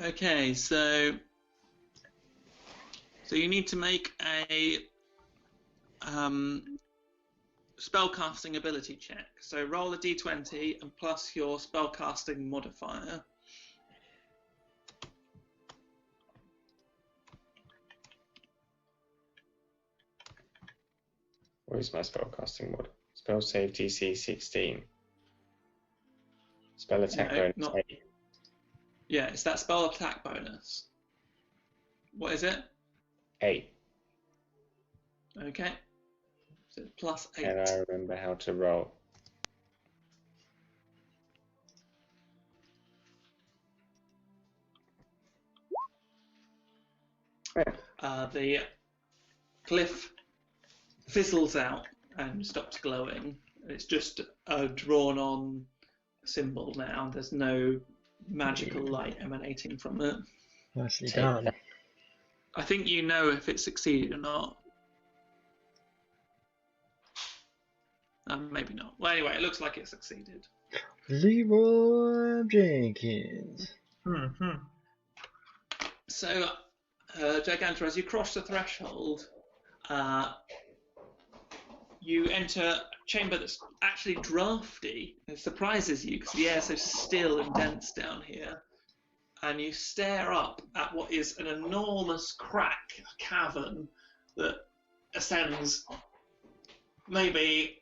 Okay, so you need to make a spellcasting ability check. So roll a d20 and plus your spellcasting modifier. What is my spellcasting mod? Spell save DC 16. Spell attack No, bonus not- 8. Yeah, it's that spell attack bonus. What is it? 8. Okay. So plus 8. And I remember how to roll. The glyph fizzles out and stops glowing. It's just a drawn-on symbol now. There's no magical light emanating from it. Nicely Take done. that. I think you know if it succeeded or not. Maybe not. Well, anyway, it looks like it succeeded. Leroy Jenkins. So, Gigantor, as you cross the threshold, you enter a chamber that's actually drafty. It surprises you because the air's so still and dense down here. And you stare up at what is an enormous crack, a cavern that ascends maybe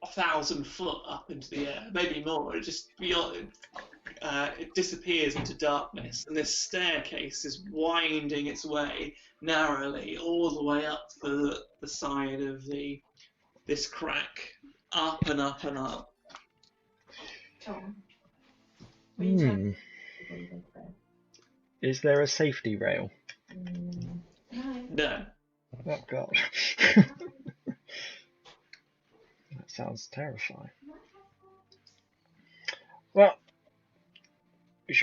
1,000 foot up into the air, maybe more. It just beyond, it disappears into darkness, and this staircase is winding its way narrowly all the way up the side of this crack, up and up and up. Tom. Hmm. Is there a safety rail? No. Oh god. That sounds terrifying. Well,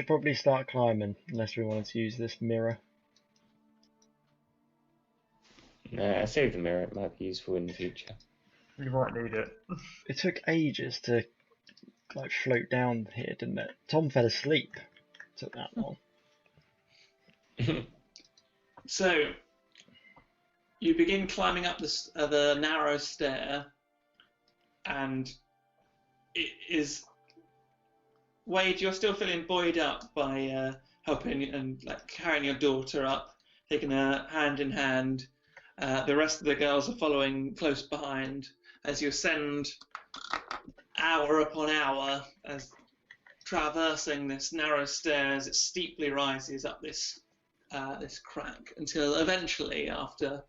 should probably start climbing, unless we wanted to use this mirror. I saved the mirror. It might be useful in the future. You might need it. It took ages to like float down here, didn't it? Tom fell asleep. It took that long. So you begin climbing up the narrow stair, and it is Wade. You're still feeling buoyed up by helping and like carrying your daughter up, taking her hand in hand. The rest of the girls are following close behind as you ascend hour upon hour, as traversing this narrow stairs. It steeply rises up this crack until eventually, after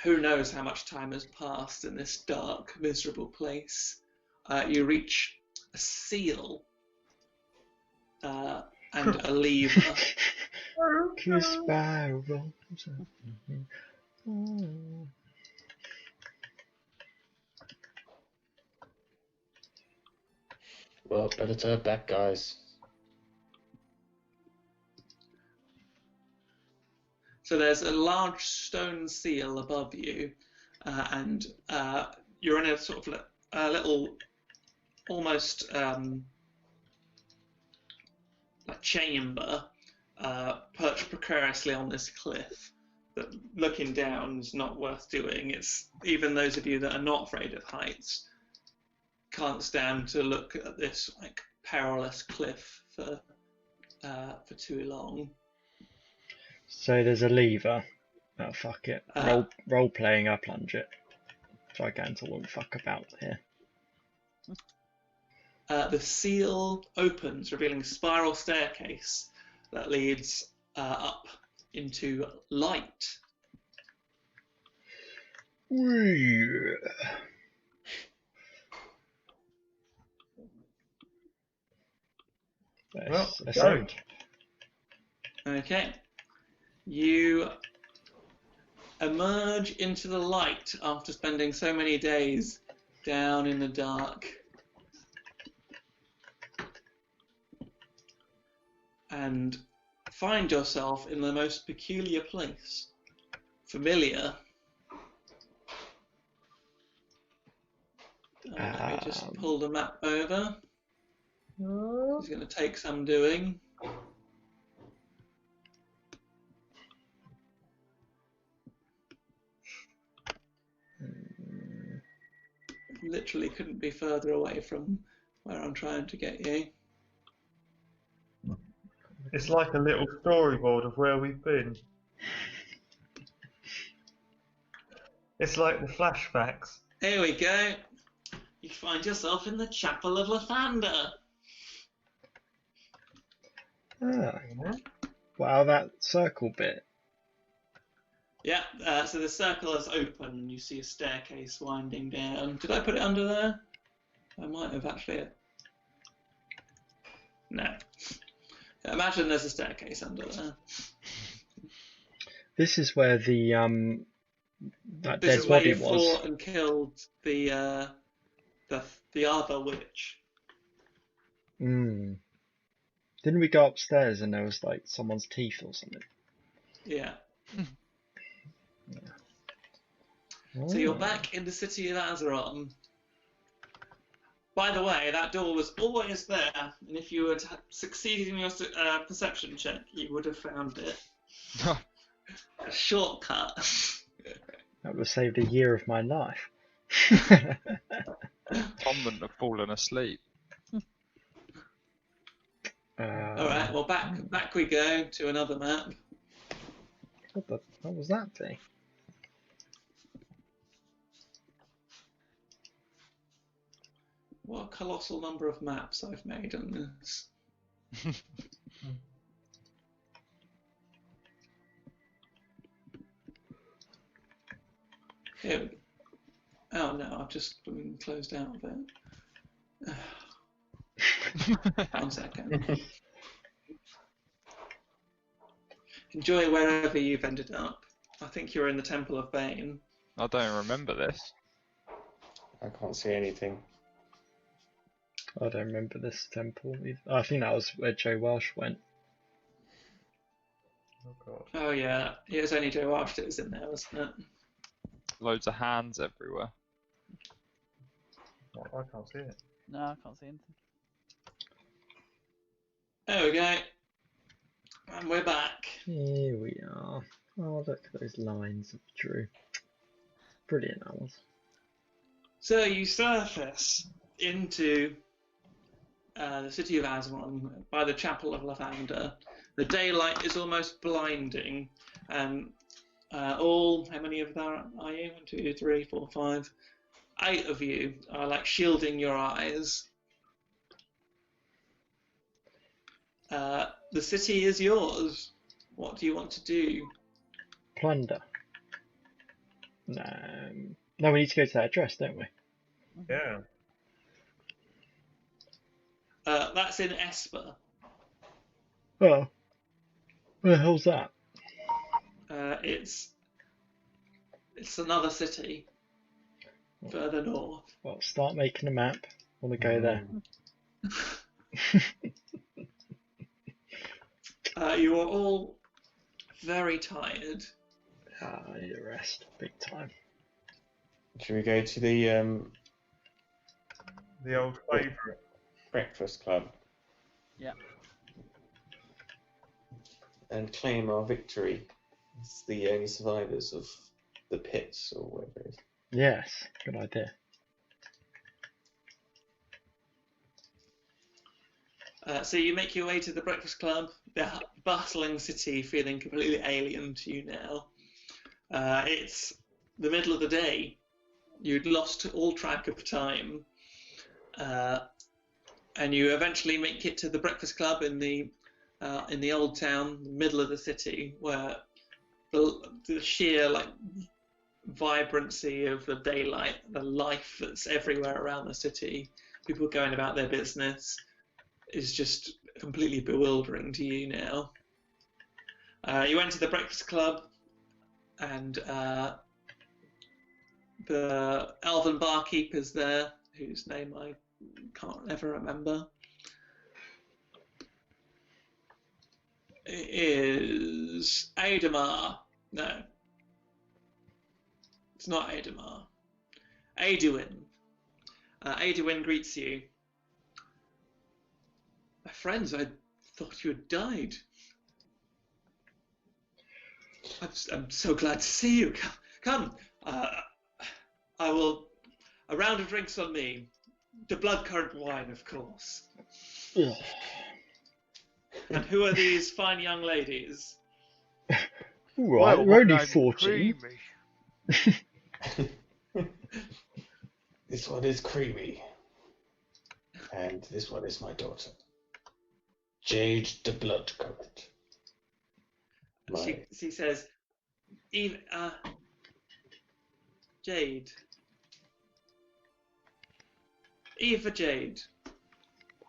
who knows how much time has passed in this dark, miserable place, you reach a seal and a lever. Kiss by rose. Well, better turn back, guys. So there's a large stone seal above you, and you're in a sort of a little, almost like chamber, perched precariously on this cliff. That looking down is not worth doing. It's even those of you that are not afraid of heights can't stand to look at this like perilous cliff for too long. So there's a lever. Oh fuck it. Role playing. I plunge it. Gigantor won't fuck about here. The seal opens, revealing a spiral staircase that leads up into light. Whee! Well, ascend. Okay. You emerge into the light after spending so many days down in the dark. And find yourself in the most peculiar place. Familiar. Let me just pull the map over. It's going to take some doing. Literally couldn't be further away from where I'm trying to get you. It's like a little storyboard of where we've been. It's like the flashbacks. Here we go. You find yourself in the Chapel of Lathander. Ah. Wow, that circle bit. Yeah, so the circle is open and you see a staircase winding down. Did I put it under there? I might have actually. No. Imagine there's a staircase under there. This is where the that This dead is where body you was. fought and killed the other witch. Mm. Didn't we go upstairs and there was like someone's teeth or something? Yeah. Oh. So you're back in the city of Azeron. By the way, that door was always there, and if you had succeeded in your perception check, you would have found it. A shortcut. That would have saved a year of my life. Tom wouldn't have fallen asleep. Alright, well back we go to another map. What was that thing? What a colossal number of maps I've made on this. Here we go. Oh no, I've just been closed out of it. 1 second. Enjoy wherever you've ended up. I think you're in the Temple of Bane. I don't remember this. I can't see anything. I don't remember this temple. I think that was where Joe Welsh went. Oh god. Oh yeah, it was only Joe Welsh that was in there, wasn't it? Loads of hands everywhere. What? I can't see it. No, I can't see anything. There we go. And we're back. Here we are. Oh, look at those lines of Drew. Brilliant, that was. So you surface into the city of Aswan by the Chapel of Lavender. The daylight is almost blinding, and how many of there are you? 1, 2, 3, 4, 5, 8 of you are like shielding your eyes. The city is yours. What do you want to do? Plunder. No, we need to go to that address, don't we? Yeah. That's in Esper. Oh. Where the hell's that? It's another city further north. Well, start making a map. Want to go there. You are all very tired. I need a rest, big time. Should we go to the old favourite. breakfast club? Yeah. And claim our victory as the only survivors of the pits or whatever it is. Yes, good idea. So you make your way to the breakfast club, the bustling city feeling completely alien to you now. It's the middle of the day. You'd lost all track of time. And you eventually make it to the breakfast club in the old town, the middle of the city, where the sheer vibrancy of the daylight, the life that's everywhere around the city, people going about their business, is just completely bewildering to you now. You enter the breakfast club, and the elven barkeeper's there, whose name I can't ever remember. It is Adamar. No. It's not Adamar. Aduin. Aduin greets you. My friends, I thought you had died. I'm so glad to see you. Come. I will... A round of drinks on me. The blood-currant wine, of course. Ugh. And who are these fine young ladies? Right, Well, we're only my name's 14. Creamy. This one is Creamy. And this one is my daughter. Jade the Blood-Currant. She says, Jade. Eva Jade.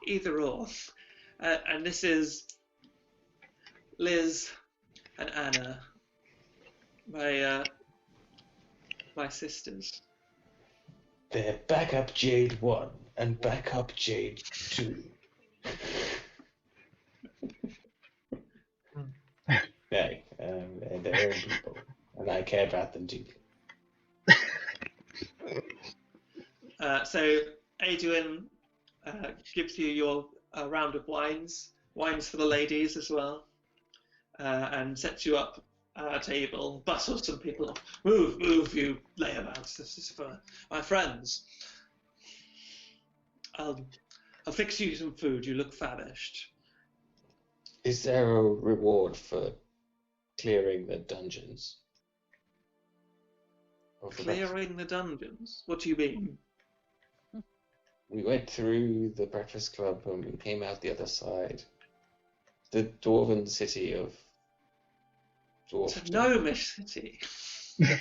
Either or. And this is Liz and Anna, my sisters. They're backup Jade 1 and backup Jade 2. No, they're their own people, and I care about them deeply. So Adrian gives you your round of wines for the ladies as well, and sets you up at a table, bustles some people off. Move, you layabouts. This is for my friends. I'll fix you some food. You look famished. Is there a reward for clearing the dungeons? Clearing the dungeons? What do you mean? We went through the breakfast club and we came out the other side. The dwarven city of It's a gnomish city. I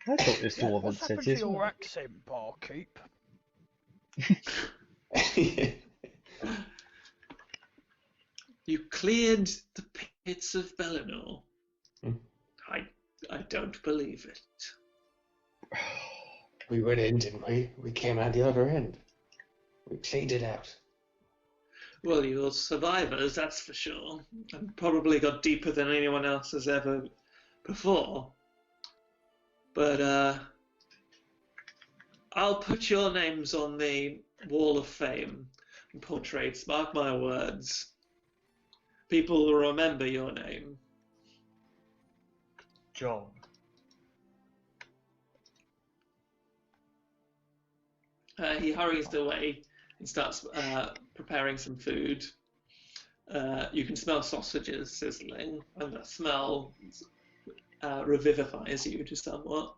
thought this dwarven What's happened city to as your well. accent, barkeep? You cleared the pits of Bellinor. Hmm. I don't believe it. We went in, didn't we? We came out the other end. We cleaned it out. Well, you're survivors, that's for sure, and probably got deeper than anyone else has ever before. But I'll put your names on the Wall of Fame and portraits. Mark my words. People will remember your name. John. He hurries away and starts preparing some food. You can smell sausages sizzling, and that smell revivifies you to somewhat.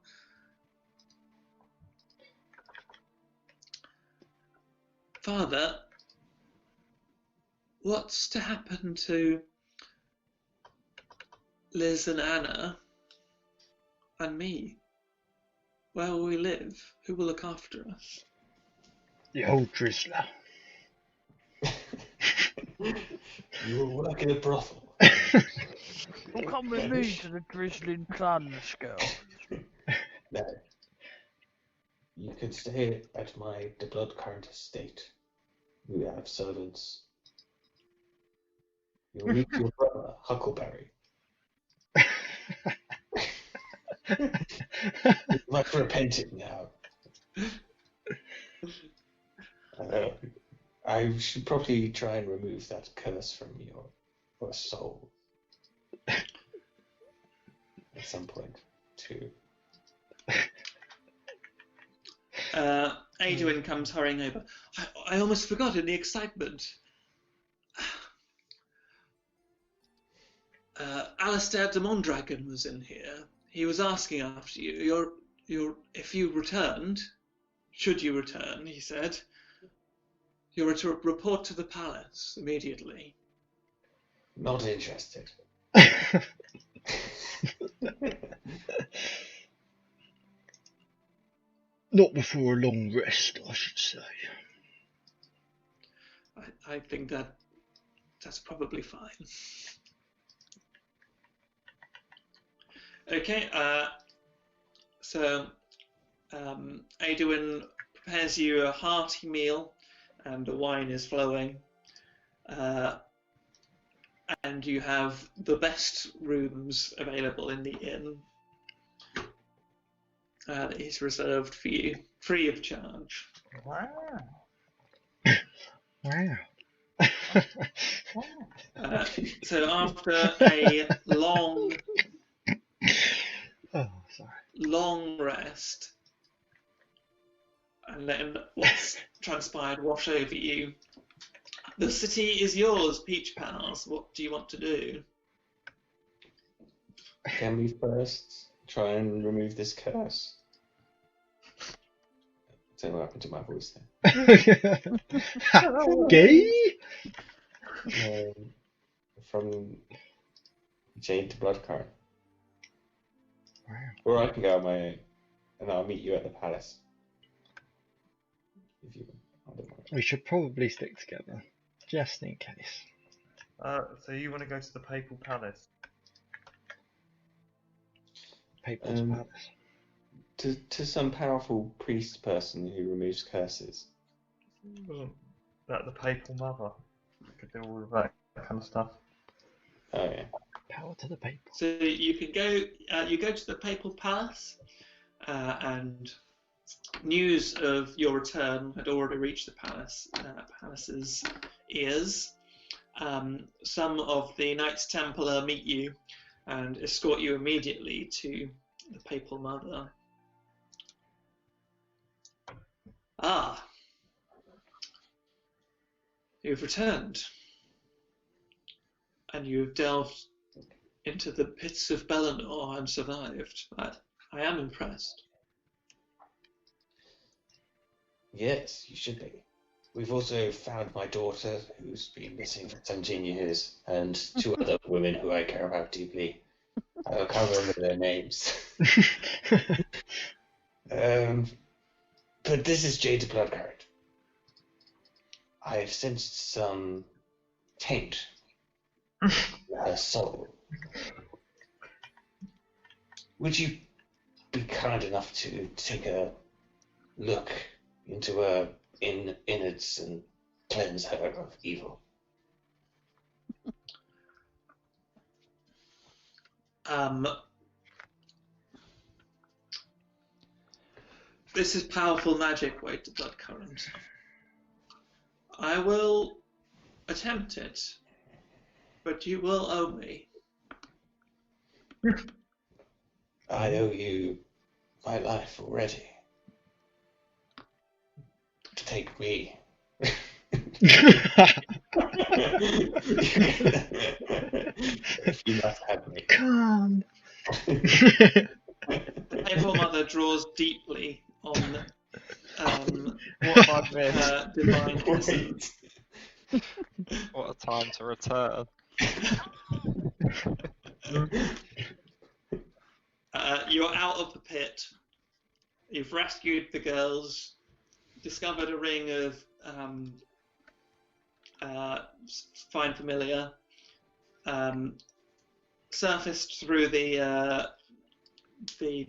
Father, what's to happen to Liz and Anna and me? Where will we live? Who will look after us? The old drizzler. You will work in a brothel. Well, come with me to the drizzling plans, girl. No. You can stay at the blood current estate. We have servants. You'll meet your brother, Huckleberry. You must repent it now. I should probably try and remove that curse from your soul. At some point, too. Adrian comes hurrying over. I almost forgot in the excitement. Alistair de Mondragon was in here. He was asking after you. If you returned, should you return, he said, you're to report to the palace immediately. Not interested. Not before a long rest, I should say. I think that's probably fine. Okay, so Adwin prepares you a hearty meal, and the wine is flowing. And you have the best rooms available in the inn that is reserved for you, free of charge. Wow. Wow. So after a long rest, and letting what's transpired wash over you, the city is yours, Peach Pals. What do you want to do? Can we first try and remove this curse? I don't know what happened to my voice there. Gay? From Jade to Bloodcurrent. Wow. Or I can go on my own, and I'll meet you at the palace. If you, I don't know. We should probably stick together, just in case. So you want to go to the Papal Palace? Papal's Palace. To some powerful priest person who removes curses. Wasn't that the Papal Mother? Could do all of that kind of stuff. Oh yeah. Power to the Papal. So you can go. You go to the Papal Palace, and news of your return had already reached the palace's ears. Some of the Knights Templar meet you and escort you immediately to the Papal Mother. Ah, you've returned, and you've delved into the pits of Bellinor and survived. I am impressed. Yes, you should be. We've also found my daughter, who's been missing for 17 years, and two other women who I care about deeply. I can't remember their names. But this is Jade Bloodcurrent. I've sensed some taint in her soul. Would you be kind enough to take a look into her innards and cleanse her of evil. This is powerful magic, Weight of Blood Current. I will attempt it, but you will owe me. I owe you my life already. Take me. You must have me. Come. The Papal Mother draws deeply on What have I missed? her divine essence. What a time to return. You're out of the pit. You've rescued the girls, discovered a ring of fine familiar, surfaced through the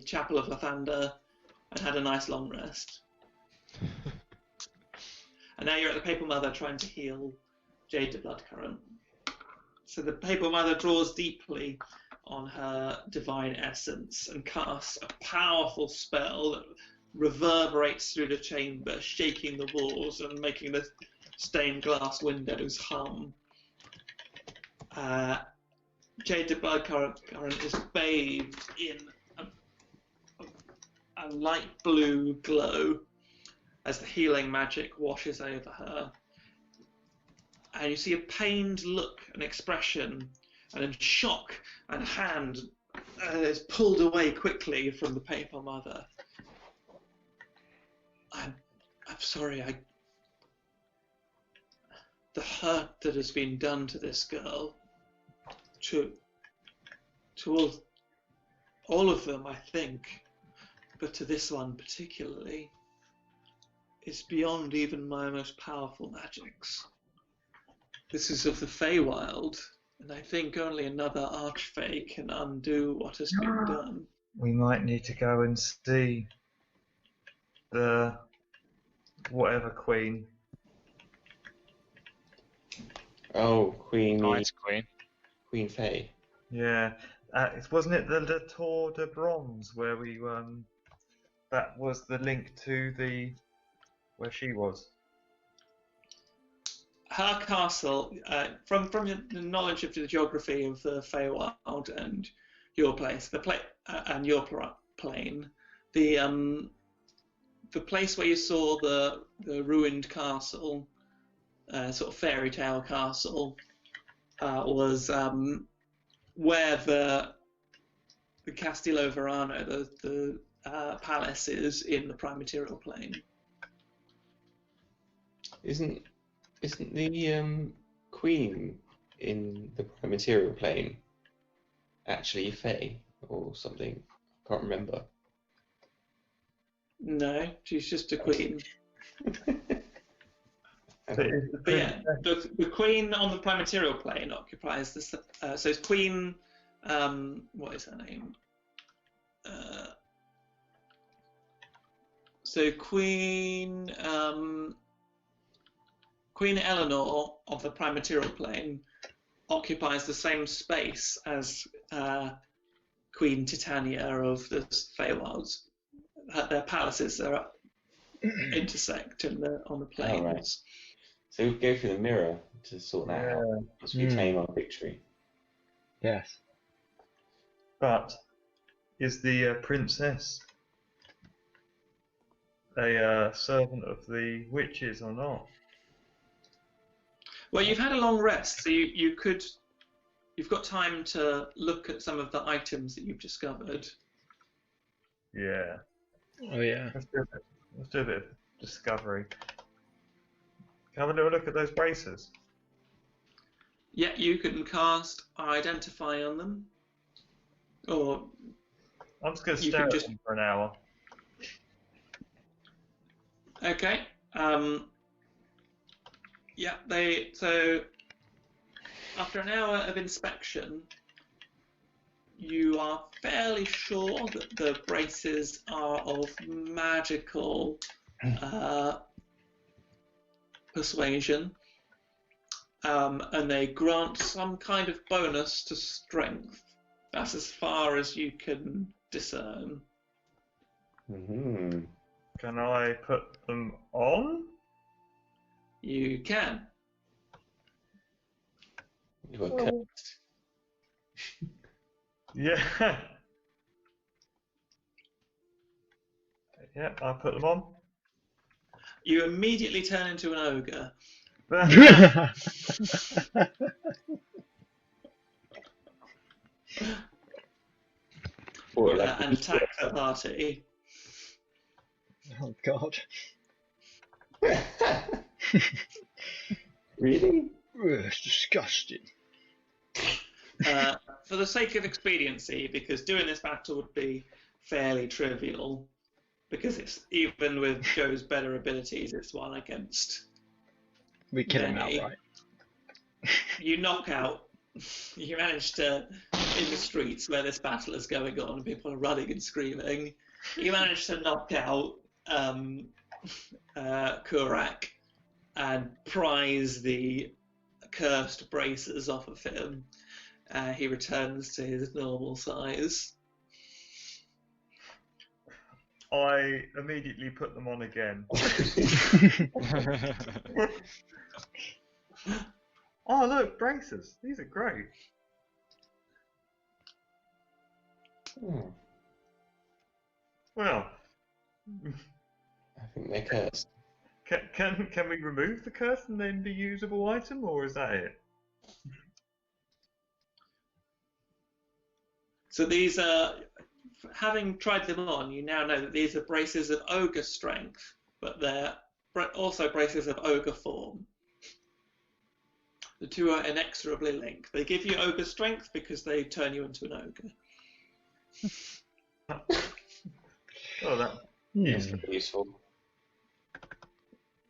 Chapel of Lathander, and had a nice long rest. And now you're at the Papal Mother trying to heal Jade the Bloodcurrent. So the Papal Mother draws deeply on her divine essence and casts a powerful spell that reverberates through the chamber, shaking the walls and making the stained glass windows hum. Jade the Bloodcurrent is bathed in a light blue glow as the healing magic washes over her. And you see a pained look, an expression, and in shock, and a hand is pulled away quickly from the Papal Mother. I'm sorry, the hurt that has been done to this girl, to all of them, I think, but to this one particularly, is beyond even my most powerful magics. This is of the Feywild, and I think only another Archfey can undo what has been done. We might need to go and see the whatever queen. Oh, Queen Nice queen. Queen Faye. Yeah, wasn't it the Tour de Bronze where we that was the link to the where she was. Her castle, from the knowledge of the geography of the Feywild and your place, and your plane, the place where you saw the ruined castle, sort of fairy tale castle, was where the Castillo Verano, the palace, is in the prime material plane. Isn't the queen in the prime material plane actually a Fae or something? I can't remember. No, she's just a queen. But yeah, the queen on the prime material plane occupies this. So it's Queen. What is her name? So Queen Eleanor of the prime material plane occupies the same space as Queen Titania of the Feywilds. Their palaces are intersect on the plains. Oh, right. So we go through the mirror to sort that out as we claim our victory. Yes. But is the princess a servant of the witches or not? Well, you've had a long rest, so you've got time to look at some of the items that you've discovered. Yeah. Oh yeah. Let's do a bit of discovery. Have a little look at those braces. Yeah, you can cast Identify on them, or I'm just going to stare at them for an hour. Okay. Yeah, so after an hour of inspection, you are fairly sure that the braces are of magical persuasion, and they grant some kind of bonus to strength. That's as far as you can discern. Mm-hmm. Can I put them on? You can. You were Oh. cursed. Yeah. Yeah, I put them on. You immediately turn into an ogre. Or like And attack the party. Oh God. Really? Ugh, it's disgusting. For the sake of expediency, because doing this battle would be fairly trivial, because it's even with Joe's better abilities, it's one against We kill him many. outright. You knock out. You manage to, in the streets where this battle is going on and people are running and screaming, you manage to knock out Kurak and prise the cursed braces off of him. He returns to his normal size. I immediately put them on again. Oh look, braces. These are great. Hmm. Well, I think they're cursed. can we remove the curse and then be usable item, or is that it? So these are, having tried them on, you now know that these are braces of ogre strength, but they're also braces of ogre form. The two are inexorably linked. They give you ogre strength because they turn you into an ogre. Oh, that. That's very useful.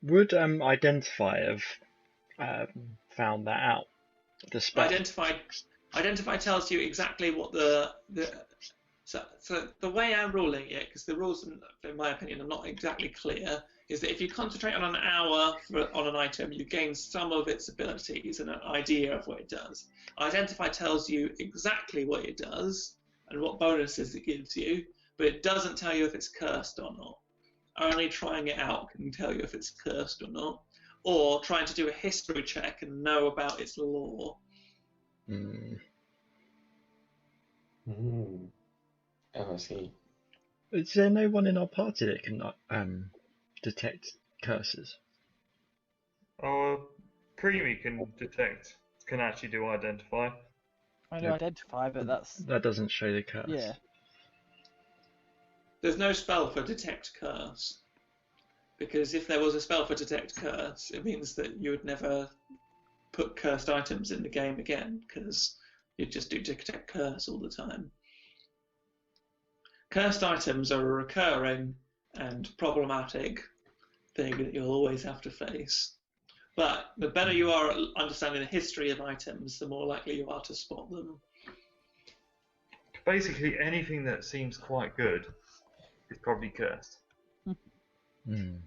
Would Identify have found that out? The spell. Identify tells you exactly what so the way I'm ruling it, because the rules, in my opinion, are not exactly clear, is that if you concentrate on an hour on an item, you gain some of its abilities and an idea of what it does. Identify tells you exactly what it does and what bonuses it gives you, but it doesn't tell you if it's cursed or not. Only trying it out can tell you if it's cursed or not, or trying to do a history check and know about its lore. Mm. Mm. Oh, I see. Is there no one in our party that can detect curses? Oh, Creamy can actually do identify. I know Yep. identify, but That doesn't show the curse. yeah. There's no spell for detect curse, because if there was a spell for detect curse, it means that you would never put cursed items in the game again, because you'd just do detect curse all the time. Cursed items are a recurring and problematic thing that you'll always have to face. But the better you are at understanding the history of items, the more likely you are to spot them. Basically, anything that seems quite good is probably cursed. Mm.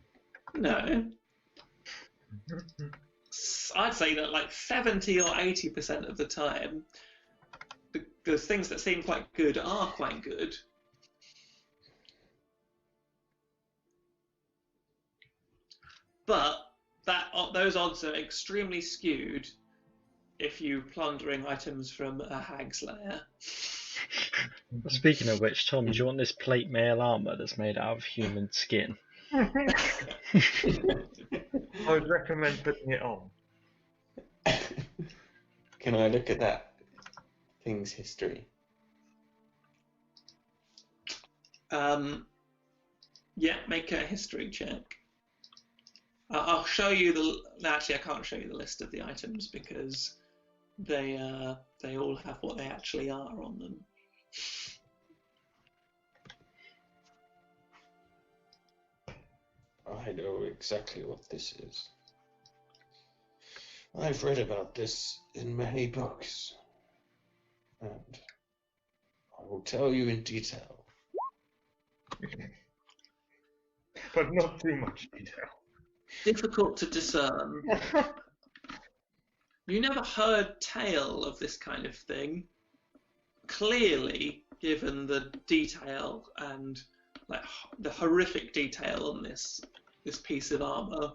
No. I'd say that like 70 or 80% of the time, the things that seem quite good are quite good. But those odds are extremely skewed if you're plundering items from a hag's lair. Speaking of which, Tom, do you want this plate mail armor that's made out of human skin? I would recommend putting it on. Can I look at that thing's history? Yeah, make a history check. I'll show you actually, I can't show you the list of the items because they all have what they actually are on them. I know exactly what this is. I've read about this in many books. And will tell you in detail. But not too much detail. Difficult to discern. You never heard tale of this kind of thing. Clearly, given the detail and like the horrific detail on this piece of armor,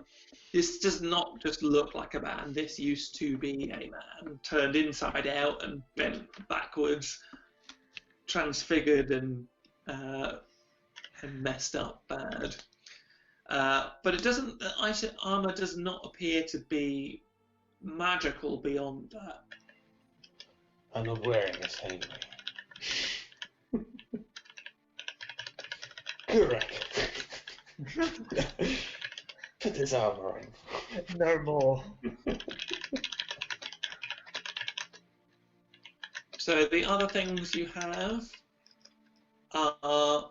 this does not just look like a man. This used to be a man turned inside out and bent backwards, transfigured and messed up bad. But it doesn't. The armor does not appear to be magical beyond that. I'm not wearing it anyway. Correct. Put this armor on. No more. So the other things you have are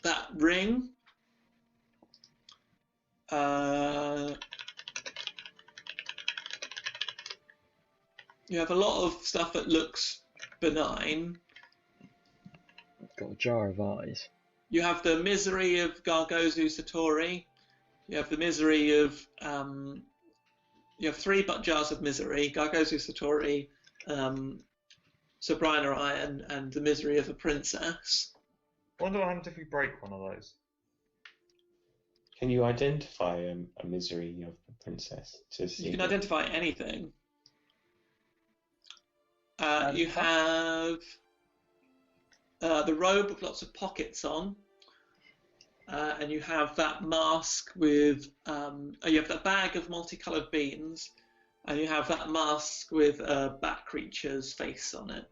that ring. You have a lot of stuff that looks benign. Got a jar of eyes. You have the misery of Gargozu Satori. You have the misery of you have 3 jars of misery: Gargozu Satori, Sabrina Iron, and the misery of a princess. Wonder what happens if we break one of those. Can you identify a misery of the princess? To see You can what- identify anything. You have the robe with lots of pockets on, and you have that mask with you have that bag of multicolored beans, and you have that mask with a bat creature's face on it.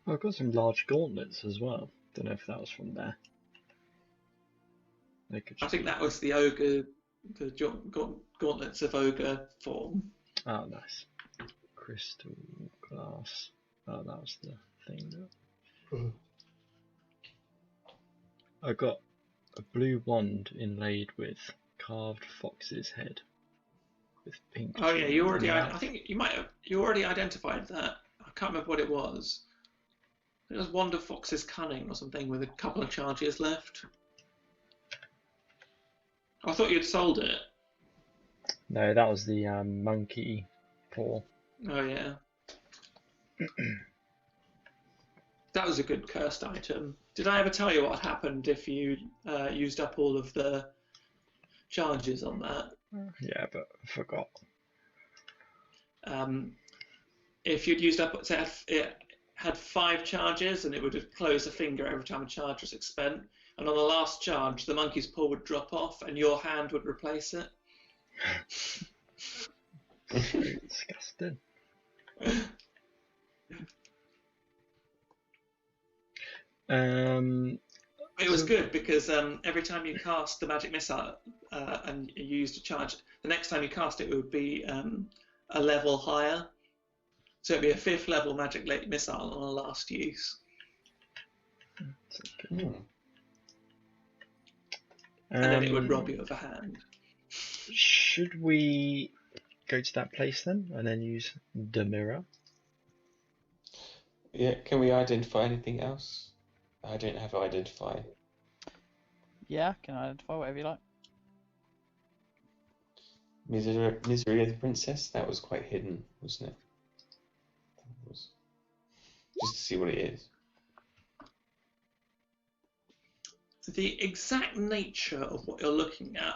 I've got some large gauntlets as well. Don't know if that was from there. They could I think that was the ogre, the gauntlets of ogre form. Oh, nice. Crystal glass. Oh, that was the thing. I got a blue wand inlaid with carved fox's head with pink. Oh yeah, you already. Yeah. I think you might have. You already identified that. I can't remember what it was. It was Wand of Fox's Cunning or something with a couple of charges left. I thought you'd sold it. No, that was the monkey paw. Oh yeah. That was a good cursed item. Did I ever tell you what happened if you used up all of the charges on that? Yeah, but I forgot. If you'd used up, say it had 5 charges, and it would have closed a finger every time a charge was expended. And on the last charge, the monkey's paw would drop off, and your hand would replace it. So disgusting. It was good because every time you cast the magic missile and you used a charge, the next time you cast it, it would be a level higher. So it'd be a 5th level magic missile on a last use. And then it would rob you of a hand. Should we go to that place then and then use the mirror? Yeah, can we identify anything else? I don't have identify. Yeah, can I identify whatever you like? Misery of the princess? That was quite hidden, wasn't it? That was just to see what it is. The exact nature of what you're looking at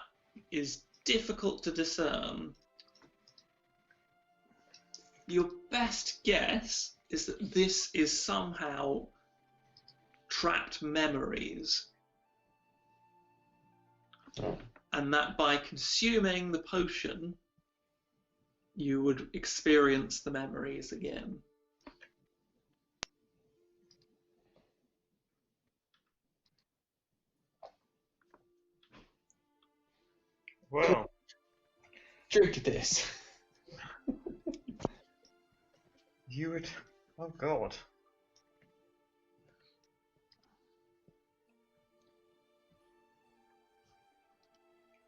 is difficult to discern. Your best guess is that this is somehow trapped memories. Oh. And that by consuming the potion, you would experience the memories again. Well, Drink this. you would. Oh God.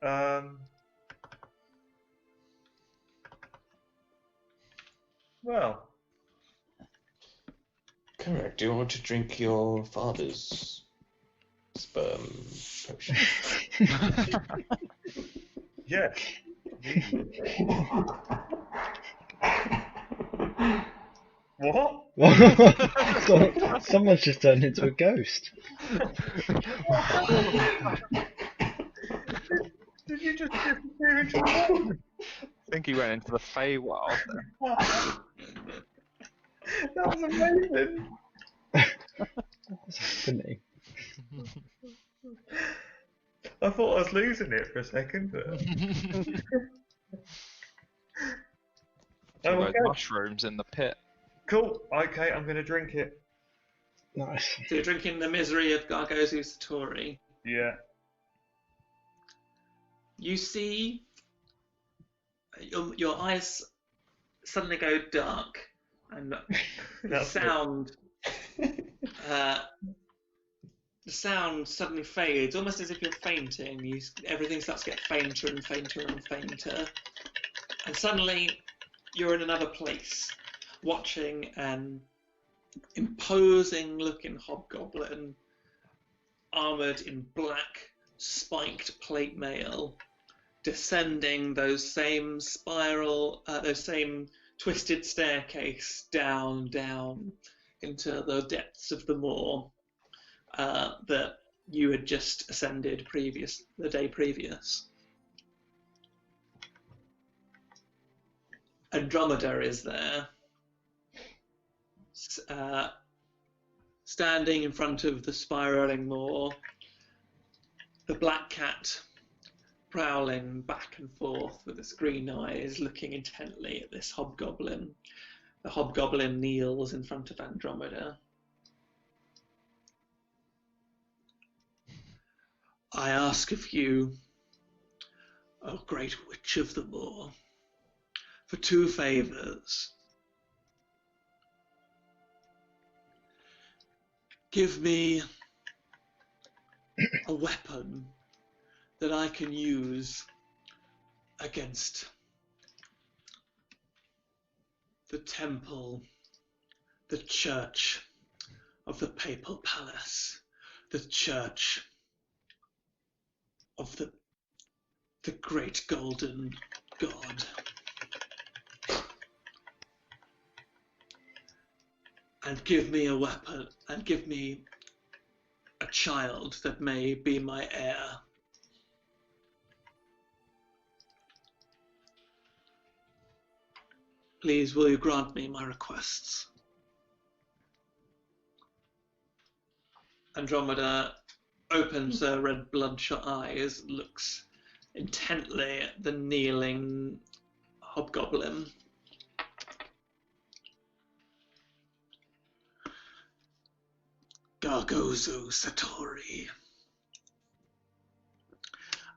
Well, Correct. Do you want to drink your father's sperm potion? yes. What? Someone's just turned into a ghost. Did you just disappear into the I think he went into the Feywild then. That was amazing. What's happening? I thought I was losing it for a second, but All those okay. mushrooms in the pit. Cool. Okay, I'm gonna drink it. Nice. So you're drinking the misery of Gargozu Satori. Yeah. You see your eyes suddenly go dark, and the sound the sound suddenly fades, almost as if you're fainting. Everything starts to get fainter and fainter and fainter, and suddenly you're in another place, watching an imposing-looking hobgoblin, armoured in black, spiked plate mail, descending those same twisted staircase down into the depths of the moor that you had just ascended the day previous. Andromeda is there, standing in front of the spiraling moor, the black cat prowling back and forth with its green eyes, looking intently at this hobgoblin. The hobgoblin kneels in front of Andromeda. I ask of you, O great witch of the moor, for two favours. Give me a weapon that I can use against the temple, the church of the Papal Palace, the church of the great golden god. And give me a weapon, and give me a child that may be my heir. Please, will you grant me my requests? Andromeda opens her red bloodshot eyes, looks intently at the kneeling hobgoblin. Gargozu Satori,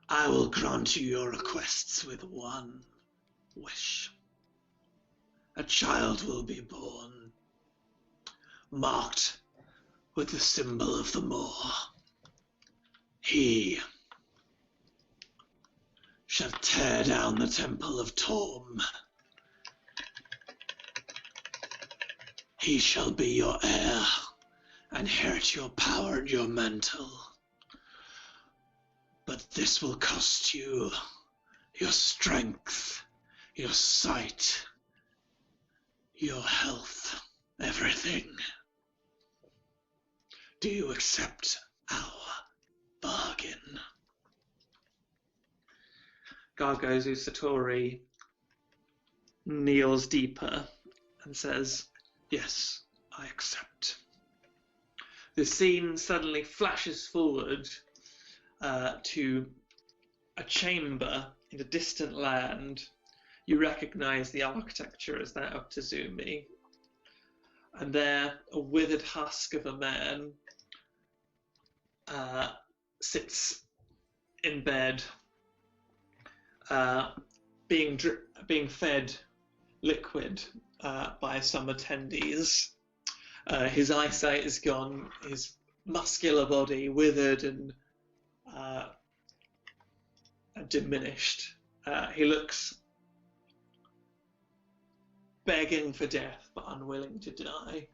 I will grant you your requests with one wish. A child will be born, marked with the symbol of the moor. He shall tear down the temple of Torm. He shall be your heir, inherit your power and your mantle. But this will cost you your strength, your sight, your health, everything. Do you accept our bargain? Gargozu Satori kneels deeper and says, yes, I accept. The scene suddenly flashes forward to a chamber in a distant land. You recognize the architecture as that of Tazumi. And there, a withered husk of a man sits in bed, being fed liquid by some attendees. His eyesight is gone, his muscular body withered and diminished. He looks begging for death but unwilling to die.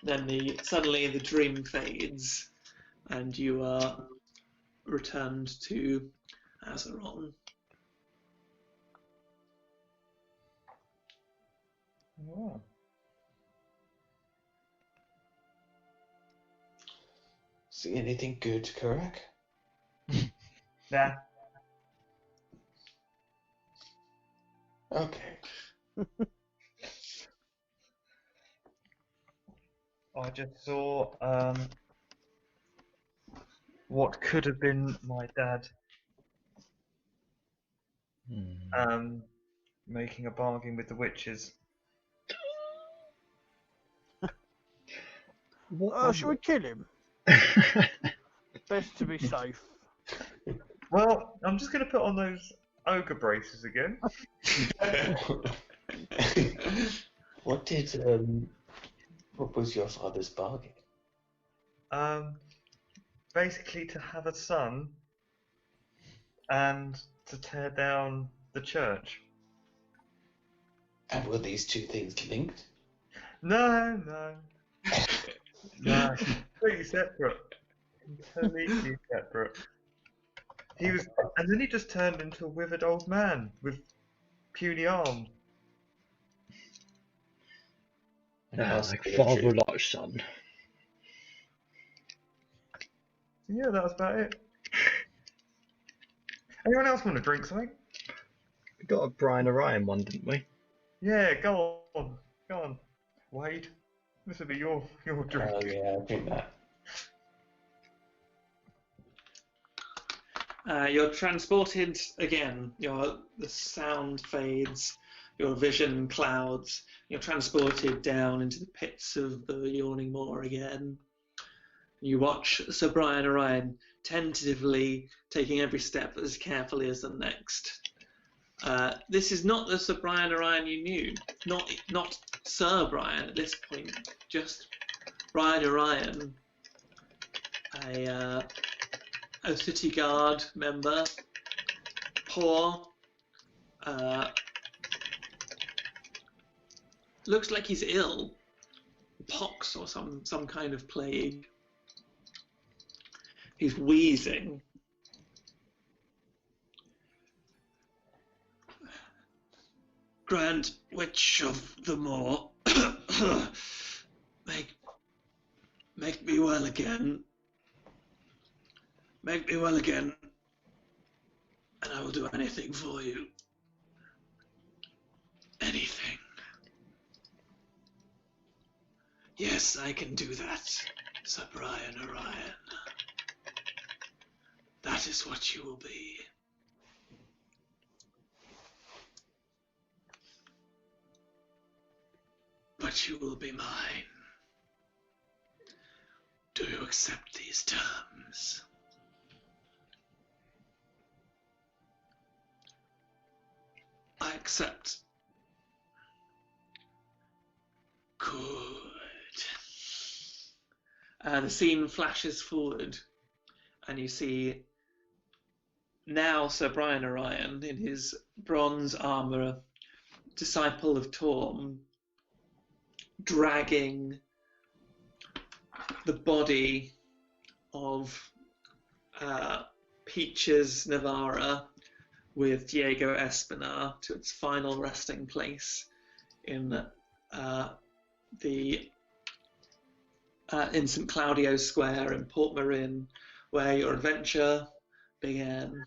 Then suddenly the dream fades and you are returned to Azeron. Oh. See anything good, Karak? Nah. Okay. I just saw what could have been my dad making a bargain with the witches. What? Should we kill him? Best to be safe. Well, I'm just going to put on those ogre braces again. What was your father's bargain? Basically to have a son and to tear down the church. And were these two things linked? No. No, completely separate. Completely separate. He was, and then he just turned into a withered old man with puny arms. Like father, like son. Yeah, that was about it. Anyone else want to drink something? We got a Brian Orion one, didn't we? Yeah, go on. Wade, this will be your drink. Oh yeah, I think that. You're transported again. The sound fades, your vision clouds. You're transported down into the pits of the Yawning Moor again. You watch Sir Brian Orion tentatively taking every step as carefully as the next. This is not the Sir Brian Orion you knew. Not Sir Brian at this point. Just Brian Orion, a city guard member, poor, looks like he's ill, pox or some kind of plague. He's wheezing. Grand Witch of the Moor, make me well again. Make me well again, and I will do anything for you. Anything. Yes, I can do that, Sir Brian Orion. That is what you will be. But you will be mine. Do you accept these terms? I accept. Good. The scene flashes forward, and you see now Sir Brian Orion in his bronze armour, disciple of Torm, dragging the body of Peaches Navarra with Diego Espinar to its final resting place in St. Claudio Square in Port Marin, where your adventure began.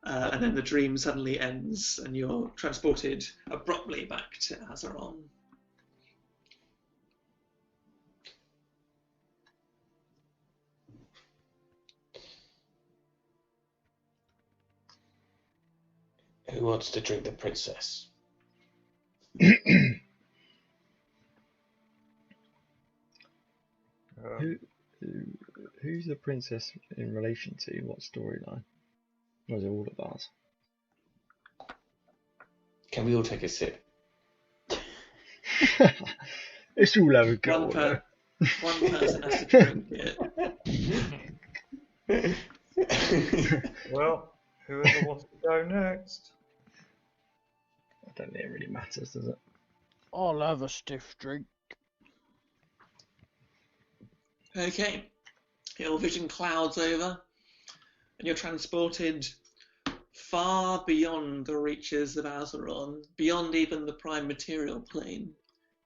And then the dream suddenly ends, and you're transported abruptly back to Azeron. Who wants to drink the princess? Who's the princess in relation to? What storyline? Or is it all of ours? Can we all take a sip? It's all over go. One person has to drink it. Well, whoever wants to go next. I don't think it really matters, does it? I'll have a stiff drink. Okay, your vision clouds over, and you're transported far beyond the reaches of Azeron, beyond even the prime material plane,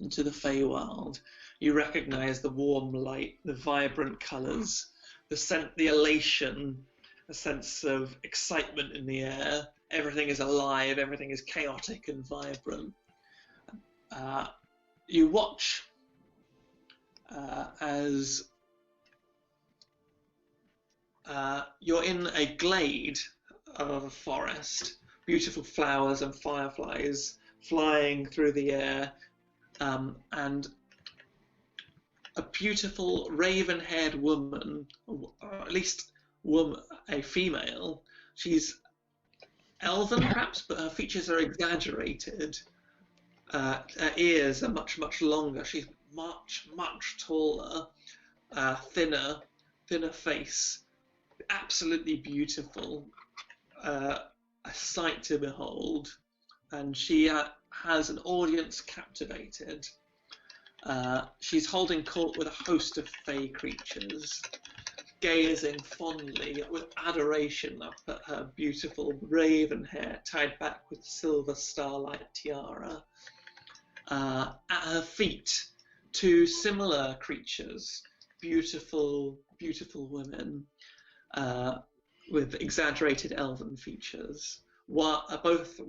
into the Feywild. You recognize the warm light, the vibrant colours, the elation, a sense of excitement in the air. Everything is alive, everything is chaotic and vibrant. You watch as you're in a glade of a forest, beautiful flowers and fireflies flying through the air, and a beautiful raven-haired woman, or at least a female. She's elven perhaps, but her features are exaggerated. Her ears are much, much longer. She's much, much taller, thinner face, absolutely beautiful, a sight to behold, and she has an audience captivated. She's holding court with a host of fey creatures, gazing fondly with adoration up at her beautiful raven hair tied back with silver starlight tiara. At her feet, two similar creatures, beautiful, beautiful women, with exaggerated elven features, both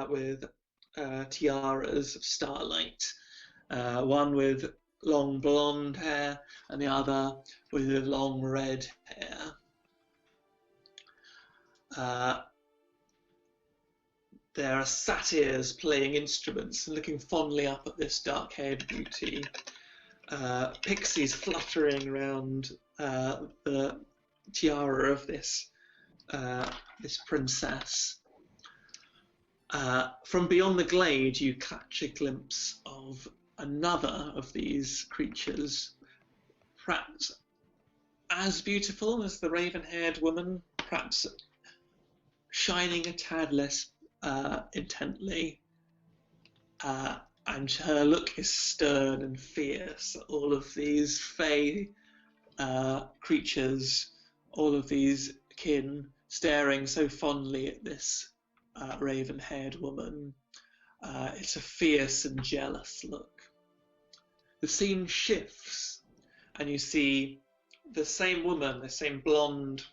with tiaras of starlight, one with long blonde hair and the other with long red hair. There are satyrs playing instruments and looking fondly up at this dark-haired beauty. Pixies fluttering around the tiara of this princess. From beyond the glade, you catch a glimpse of another of these creatures, perhaps as beautiful as the raven-haired woman, perhaps shining a tad less intently, and her look is stern and fierce. All of these fey creatures, all of these kin, staring so fondly at this raven-haired woman. It's a fierce and jealous look. The scene shifts, and you see the same woman, the same blonde,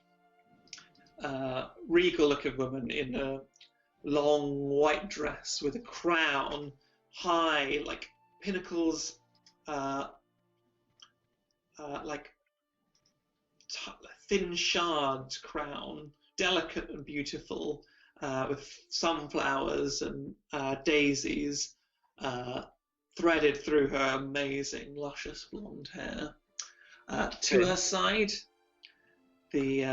regal-looking woman in a long white dress with a crown, high, like pinnacles, like thin shards crown, delicate and beautiful, with sunflowers and daisies threaded through her amazing, luscious blonde hair. To her side, the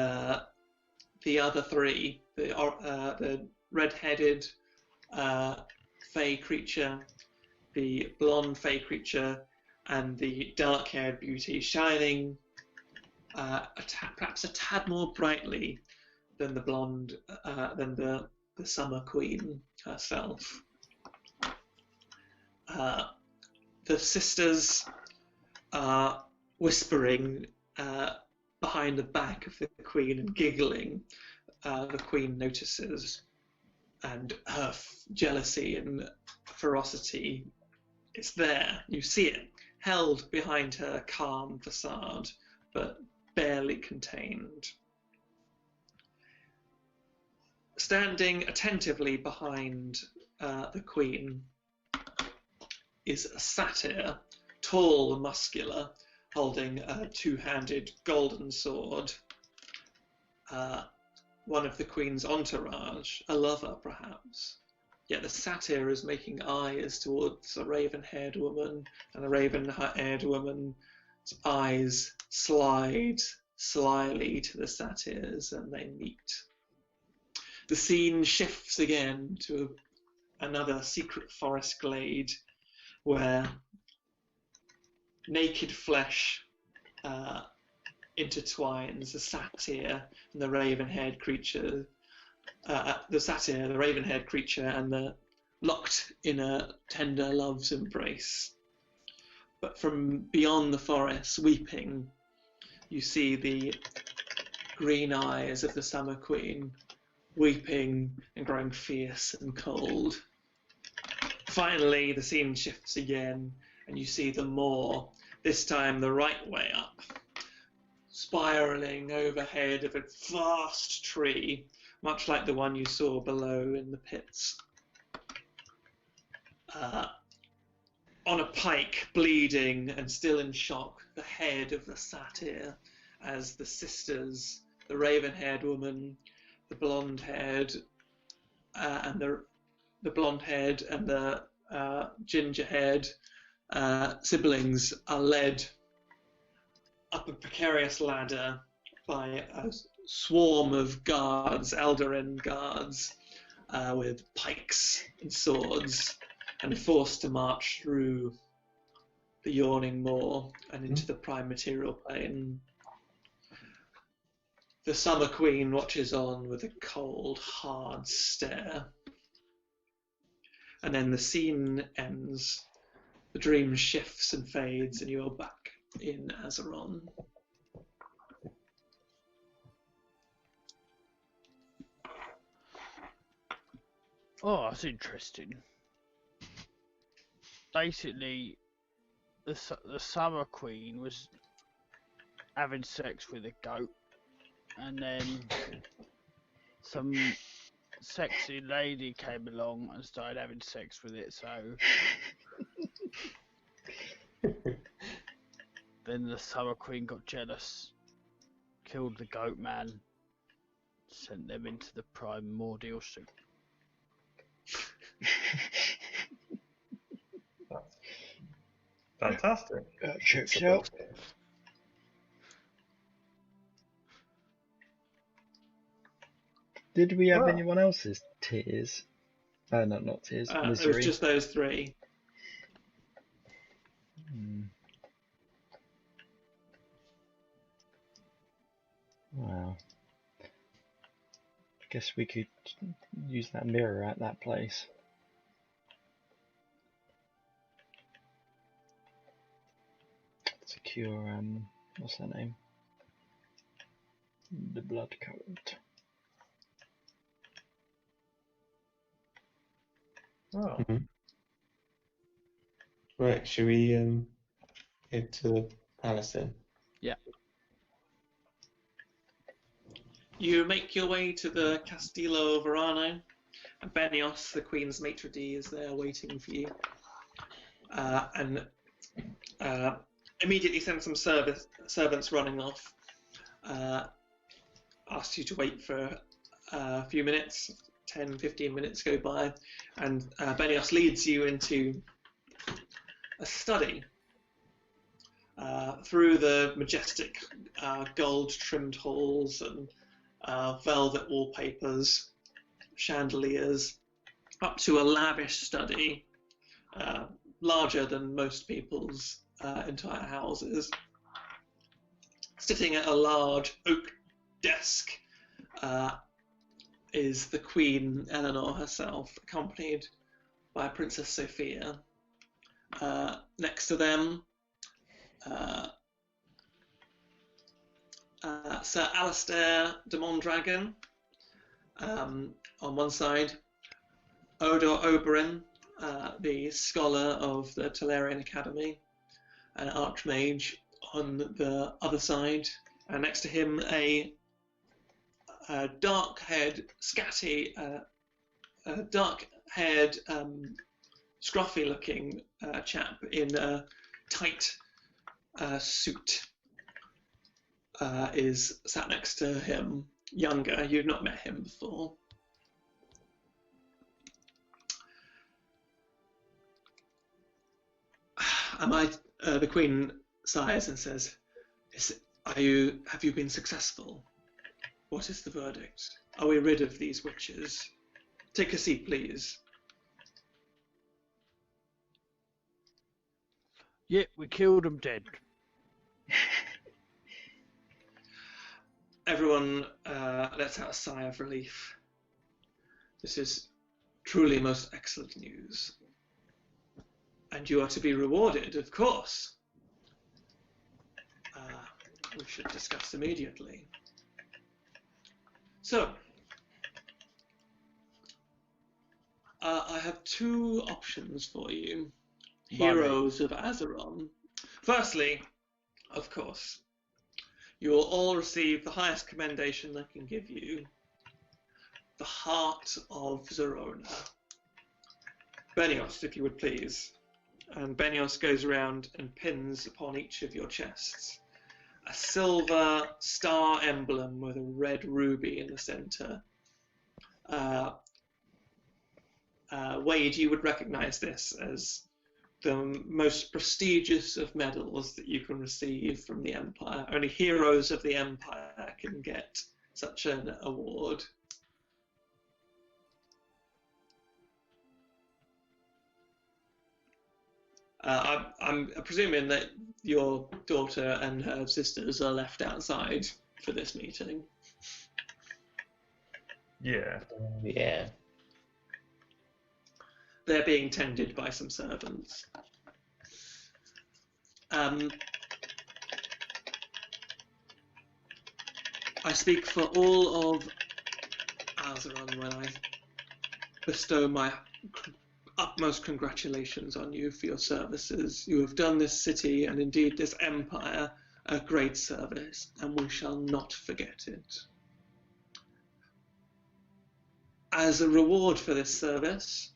other three, the red-headed fey creature, the blonde fey creature, and the dark-haired beauty, shining perhaps a tad more brightly than the blonde, than the Summer Queen herself. The sisters are whispering behind the back of the Queen and giggling. The Queen notices, and her jealousy and ferocity is there. You see it, held behind her calm facade, but barely contained. Standing attentively behind the Queen is a satyr, tall and muscular, holding a two-handed golden sword. One of the Queen's entourage, a lover perhaps. Yet the satyr is making eyes towards a raven-haired woman, and the raven-haired woman's eyes slide slyly to the satyr's, and they meet. The scene shifts again to another secret forest glade where naked flesh intertwines the satyr and the raven-haired creature. The satyr, the raven-haired creature, and the locked in a tender love's embrace. But from beyond the forest, weeping, you see the green eyes of the Summer Queen, weeping and growing fierce and cold. Finally, the scene shifts again, and you see the moor, this time the right way up, spiralling overhead of a vast tree, much like the one you saw below in the pits. On a pike, bleeding and still in shock, the head of the satyr, as the sisters, the raven-haired woman, the blonde-haired, and the blonde-haired and the ginger-haired siblings are led up a precarious ladder by a swarm of guards, Eldarin guards, with pikes and swords, and forced to march through the yawning moor and into the prime material plane. The Summer Queen watches on with a cold, hard stare. And then the scene ends, the dream shifts and fades, and you are back in Azeron. Oh, that's interesting. Basically, the Summer Queen was having sex with a goat, and then some sexy lady came along and started having sex with it, so then the Summer Queen got jealous, killed the goat man, sent them into the primordial soup. Fantastic. That checks out. Did we have Well. anyone else's tears? No, not tears. It was Misery. just those three. Wow. I guess we could use that mirror at that place. Secure, what's her name? The blood coat. Oh. Right, should we head to the palace then? Yeah. You make your way to the Castillo Verano, and Benios, the Queen's maitre d', is there waiting for you. And immediately sends some servants running off. Asks you to wait for a few minutes, 10, 15 minutes go by, and Benios leads you into a study through the majestic gold-trimmed halls and velvet wallpapers, chandeliers, up to a lavish study, larger than most people's entire houses. Sitting at a large oak desk is the Queen Eleanor herself, accompanied by Princess Sophia. Next to them, Sir Alistair de Mondragon on one side, Odor Oberyn, the scholar of the Tolarian Academy, an archmage on the other side, and next to him a dark-haired, scatty, dark-haired, scruffy-looking chap in a tight suit is sat next to him, younger. You've not met him before. The Queen sighs and says, have you been successful? What is the verdict? Are we rid of these witches? Take a seat, please. Yeah, we killed them dead. everyone lets out a sigh of relief. This is truly most excellent news. And you are to be rewarded, of course. We should discuss immediately. So, I have two options for you. Heroes of Azeron. Firstly, of course, you will all receive the highest commendation I can give you. The Heart of Zerona. Benios, if you would please. And Benios goes around and pins upon each of your chests a silver star emblem with a red ruby in the center. Wade, you would recognize this as the most prestigious of medals that you can receive from the Empire. Only heroes of the Empire can get such an award. I'm presuming that your daughter and her sisters are left outside for this meeting. Yeah. Yeah. They're being tended by some servants. I speak for all of Azeron when I bestow my utmost congratulations on you for your services. You have done this city and indeed this empire a great service, and we shall not forget it. As a reward for this service,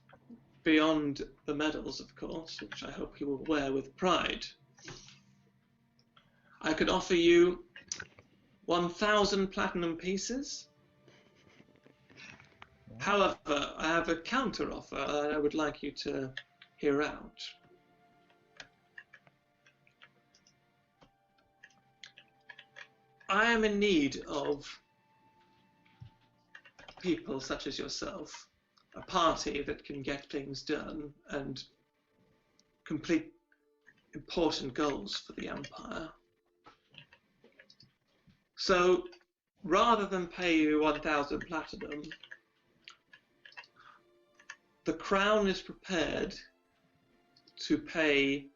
beyond the medals, of course, which I hope you will wear with pride, I could offer you 1,000 platinum pieces. However, I have a counter offer that I would like you to hear out. I am in need of people such as yourself, a party that can get things done and complete important goals for the Empire. So, rather than pay you 1,000 platinum, the Crown is prepared to pay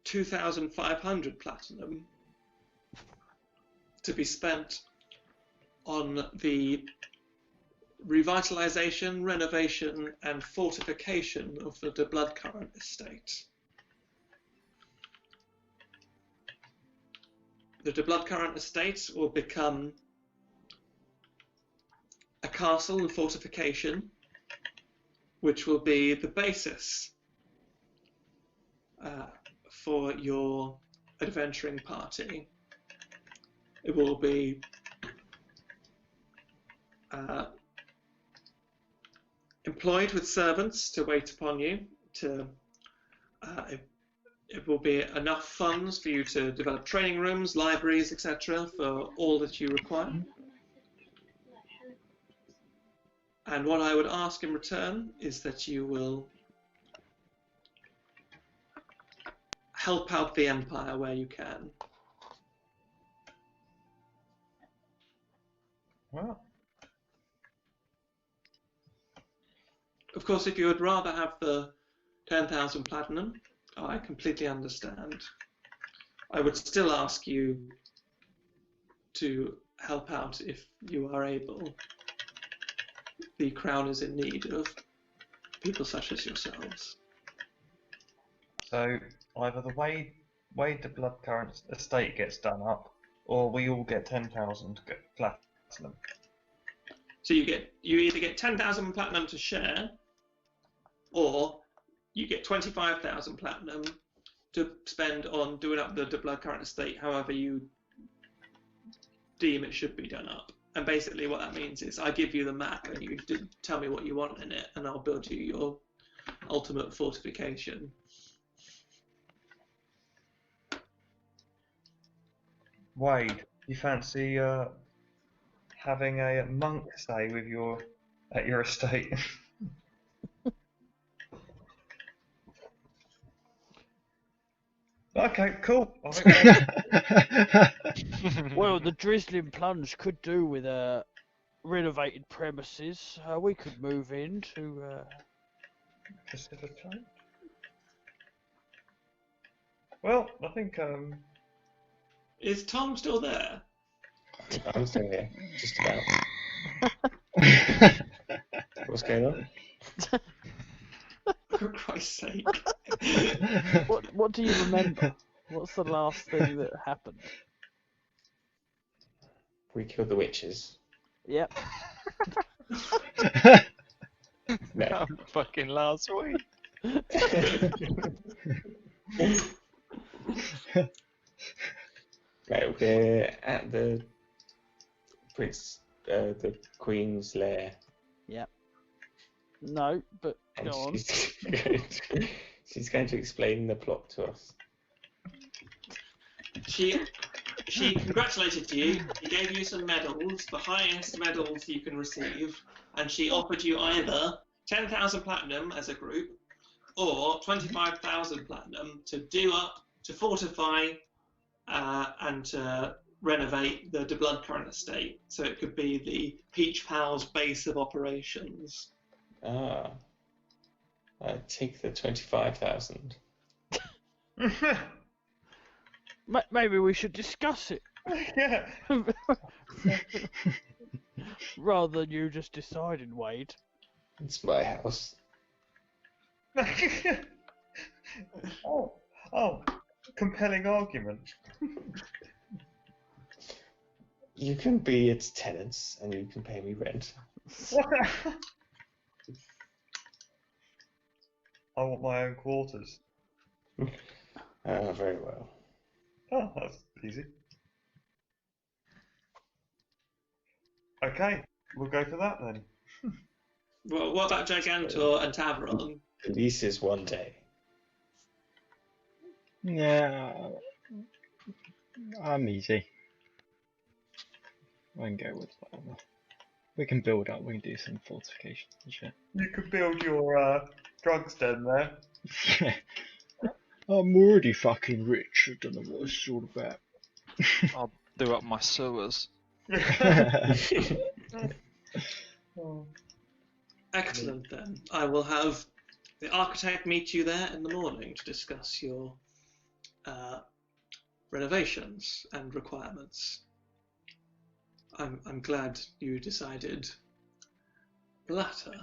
2,500 platinum to be spent on the revitalization, renovation, and fortification of the Bloodcurrent estate. The Bloodcurrent estate will become a castle and fortification, which will be the basis for your adventuring party. It will be employed with servants to wait upon you. It will be enough funds for you to develop training rooms, libraries, etc., for all that you require. And what I would ask in return is that you will help out the Empire where you can. Well, Of course, if you would rather have the 10,000 platinum, I completely understand. I would still ask you to help out if you are able. The Crown is in need of people such as yourselves. so either the way the Bloodcurrent estate gets done up, or we all get 10,000 platinum. So you either get 10,000 platinum to share, or you get 25,000 platinum to spend on doing up the Bloodcurrent estate however you deem it should be done up. And basically what that means is I give you the map and you tell me what you want in it, and I'll build you your ultimate fortification. Wade, you fancy having a monk stay with at your estate? Okay, cool. I think Well, the drizzling plunge could do with renovated premises. We could move into. consider time. Well, I think Is Tom still there? I'm still here, just about. What's going on? For Christ's sake. What do you remember? What's the last thing that happened? We killed the witches. Yep. No. Fucking last week. Right, we're at the Queen's lair. Yep. No, but And go on. she's going to explain the plot to us. She congratulated you. She gave you some medals, the highest medals you can receive, and she offered you either 10,000 platinum as a group, or 25,000 platinum to do up, to fortify, and to renovate the De Bloodcurrent estate, so it could be the Peach Pal's base of operations. Ah. Take the 25,000. Maybe we should discuss it yeah. rather than you just deciding, Wade. It's my house. oh, compelling argument. You can be its tenants, and you can pay me rent. I want my own quarters. Very well. Oh, that's easy. Okay, we'll go for that then. Well, what about Gigantor and Tavron? The lease is 1 day. Yeah, I'm easy. I can go with whatever. We can build up, we can do some fortifications and shit. You could build your drugs den there. Yeah. I'm already fucking rich, I don't know what it's all about. I'll do up my sewers. Oh. Excellent then. I will have the architect meet you there in the morning to discuss your renovations and requirements. I'm glad you decided the latter.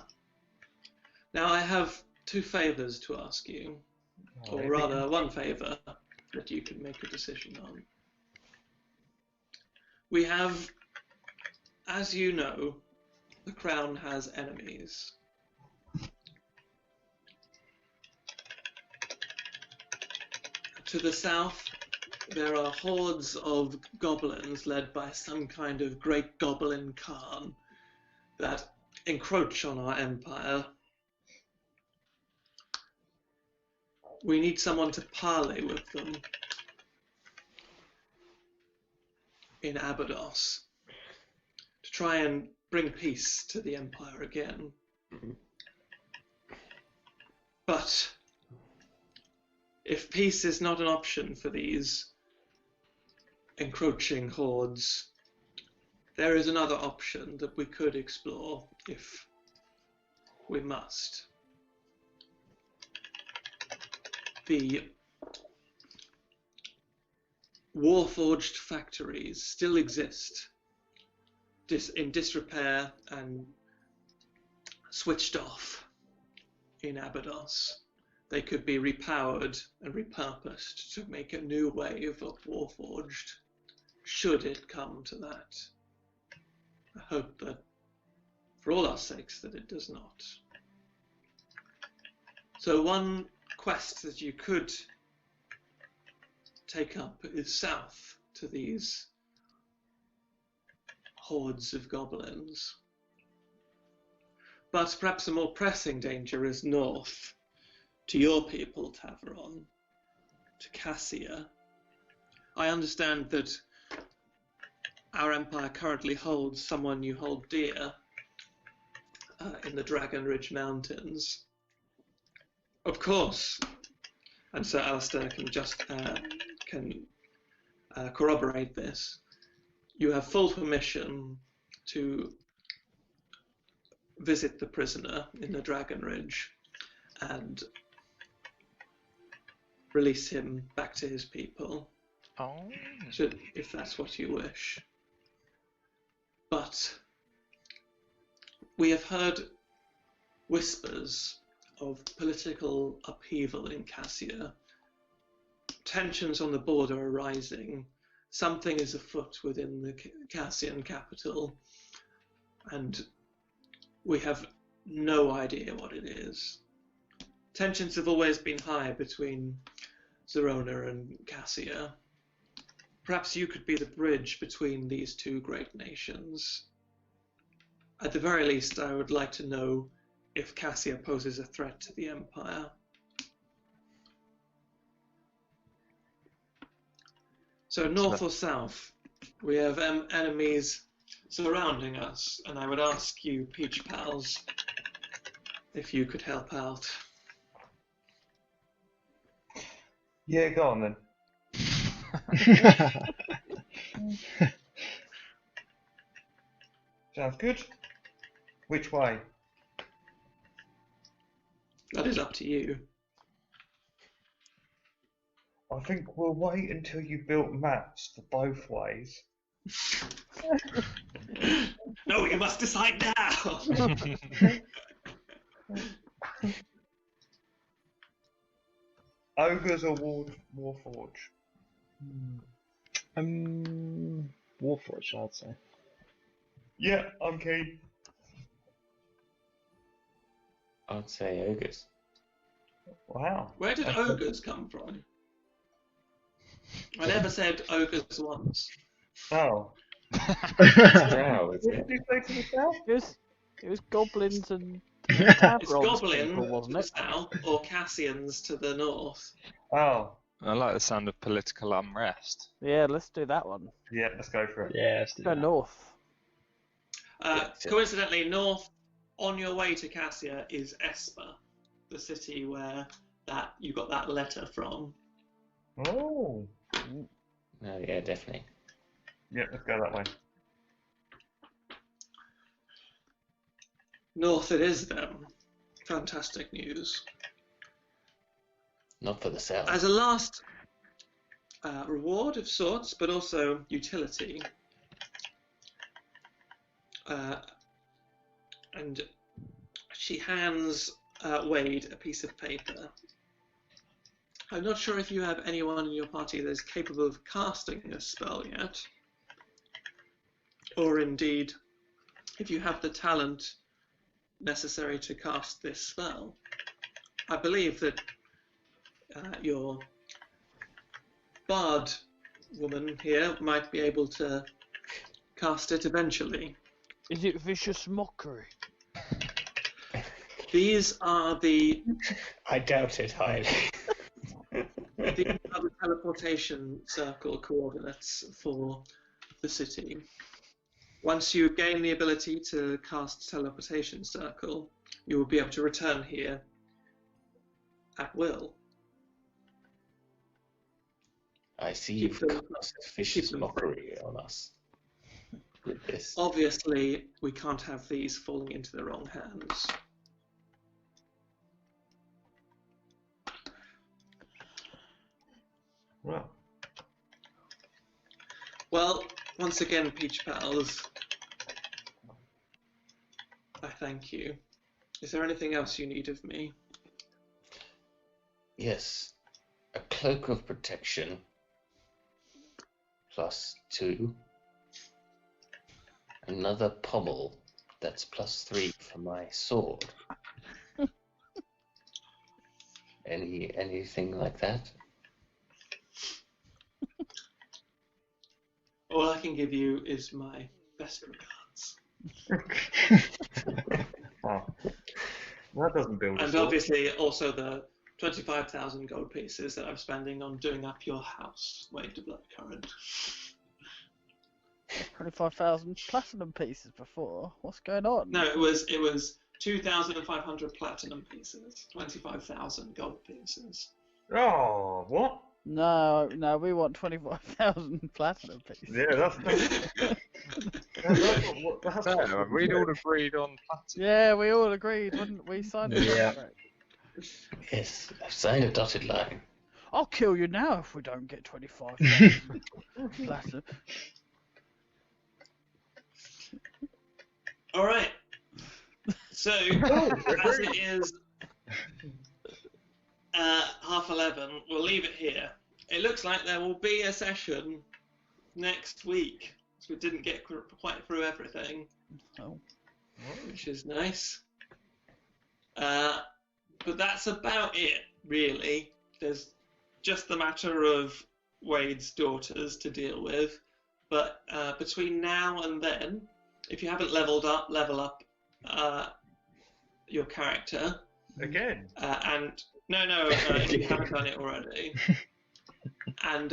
Now I have 2 favours to ask you, or rather 1 favour that you can make a decision on. We have, as you know, the Crown has enemies. To the south, there are hordes of goblins led by some kind of great goblin Khan that encroach on our empire. We need someone to parley with them in Abydos to try and bring peace to the empire again. But if peace is not an option for these encroaching hordes, there is another option that we could explore if we must. The Warforged factories still exist, in disrepair and switched off in Abydos. They could be repowered and repurposed to make a new wave of Warforged, should it come to that. I hope that, for all our sakes, that it does not. So one quest that you could take up is south to these hordes of goblins. But perhaps a more pressing danger is north, to your people, Tavron, to Cassia. I understand that our empire currently holds someone you hold dear in the Dragon Ridge Mountains. Of course, and Sir Alistair can corroborate this. You have full permission to visit the prisoner in the Dragon Ridge and release him back to his people, if that's what you wish. But we have heard whispers of political upheaval in Cassia. Tensions on the border are rising. Something is afoot within the Cassian capital, and we have no idea what it is. Tensions have always been high between Zerona and Cassia. Perhaps you could be the bridge between these two great nations. At the very least, I would like to know if Cassia poses a threat to the Empire. So north or south, we have enemies surrounding us, and I would ask you, Peach Pals, if you could help out. Yeah, go on then. Sounds good. Which way? That is up to you. I think we'll wait until you built maps for both ways. No, you must decide now! Ogres or Warforge? Warforged, I'd say. Yeah, I'm keen. I'd say ogres. Wow. Where did Okay. ogres come from? I never said ogres once. Oh. Drow, What isn't did it? you say to the south? It was goblins and It's Tabrons goblin people, to wasn't the it? south, or Cassians to the north. Oh. I like the sound of political unrest. Yeah, let's do that one. Yeah, let's go for it. Yeah, let's do Go that. north. Coincidentally, north on your way to Cassia is Esper, the city where you got that letter from. Oh. No, yeah, definitely. Yeah, let's go that way. North it is then. Fantastic news. Not for the south. As a last reward of sorts, but also utility. And she hands Wade a piece of paper. I'm not sure if you have anyone in your party that is capable of casting this spell yet, or indeed if you have the talent necessary to cast this spell. I believe that your bard woman here might be able to cast it eventually. Is it vicious mockery? These are the I doubt it highly. These are the teleportation circle coordinates for the city. Once you gain the ability to cast teleportation circle, you will be able to return here at will. I see Keep you've them- cast vicious them- mockery on us with this. Obviously, we can't have these falling into the wrong hands. Well, Well, once again, Peach Pals, I thank you. Is there anything else you need of me? Yes, a cloak of protection +2. Another pommel that's +3 for my sword. Anything like that? All I can give you is my best regards. oh. That doesn't build a And sword. obviously also the 25,000 gold pieces that I'm spending on doing up your house, Wade of Bloodcurrent. 25,000 platinum pieces before. What's going on? No, it was 2,500 platinum pieces, 25,000 gold pieces. Oh, what? No, we want 25,000 platinum pieces. Yeah, that's what We'd all agreed on platinum. Yeah, we all agreed, wouldn't we? Signed a Yeah. contract. Yes, I've signed a dotted line. I'll kill you now if we don't get 25,000 platinum. All right. So, as it is 11:30, we'll leave it here. It looks like there will be a session next week. So we didn't get quite through everything, Oh. which is nice. But that's about it, really. There's just the matter of Wade's daughters to deal with. But between now and then, if you haven't level up your character. again. And no, if you haven't done it already. And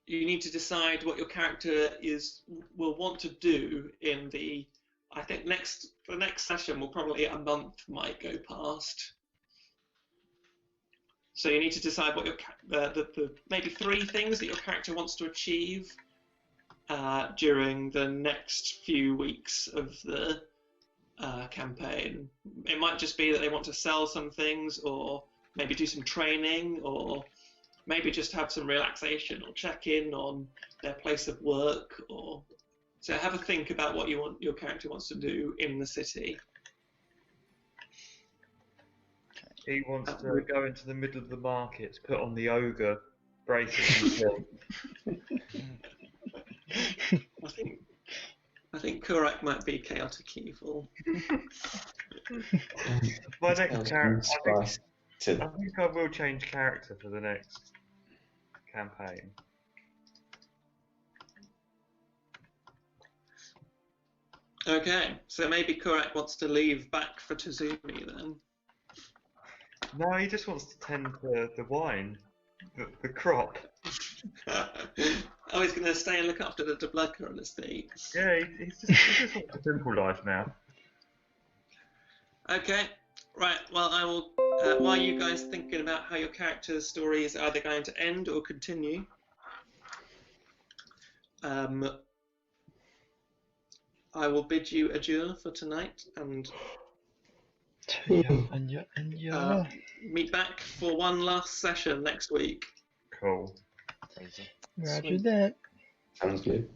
you need to decide what your character will want to do in the. I think the next session will probably a month might go past. So you need to decide what your the maybe 3 things that your character wants to achieve during the next few weeks of the campaign. It might just be that they want to sell some things, or maybe do some training, or maybe just have some relaxation, or check in on their place of work, or so have a think about what your character wants to do in the city. He wants to go into the middle of the markets, put on the ogre braces and I think Kurak might be chaotic evil. My next character, I Spice. think I will change character for the next campaign. Okay, so maybe Kurak wants to leave back for Tazumi then. No, he just wants to tend to the wine, the crop. Oh, he's going to stay and look after the Dubloka on estate. Yeah, he just wants a simple life now. Okay, right. Well, I will. While you guys thinking about how your character's story is either going to end or continue, I will bid you adieu for tonight and meet back for one last session next week. Cool. Roger that. Sounds good.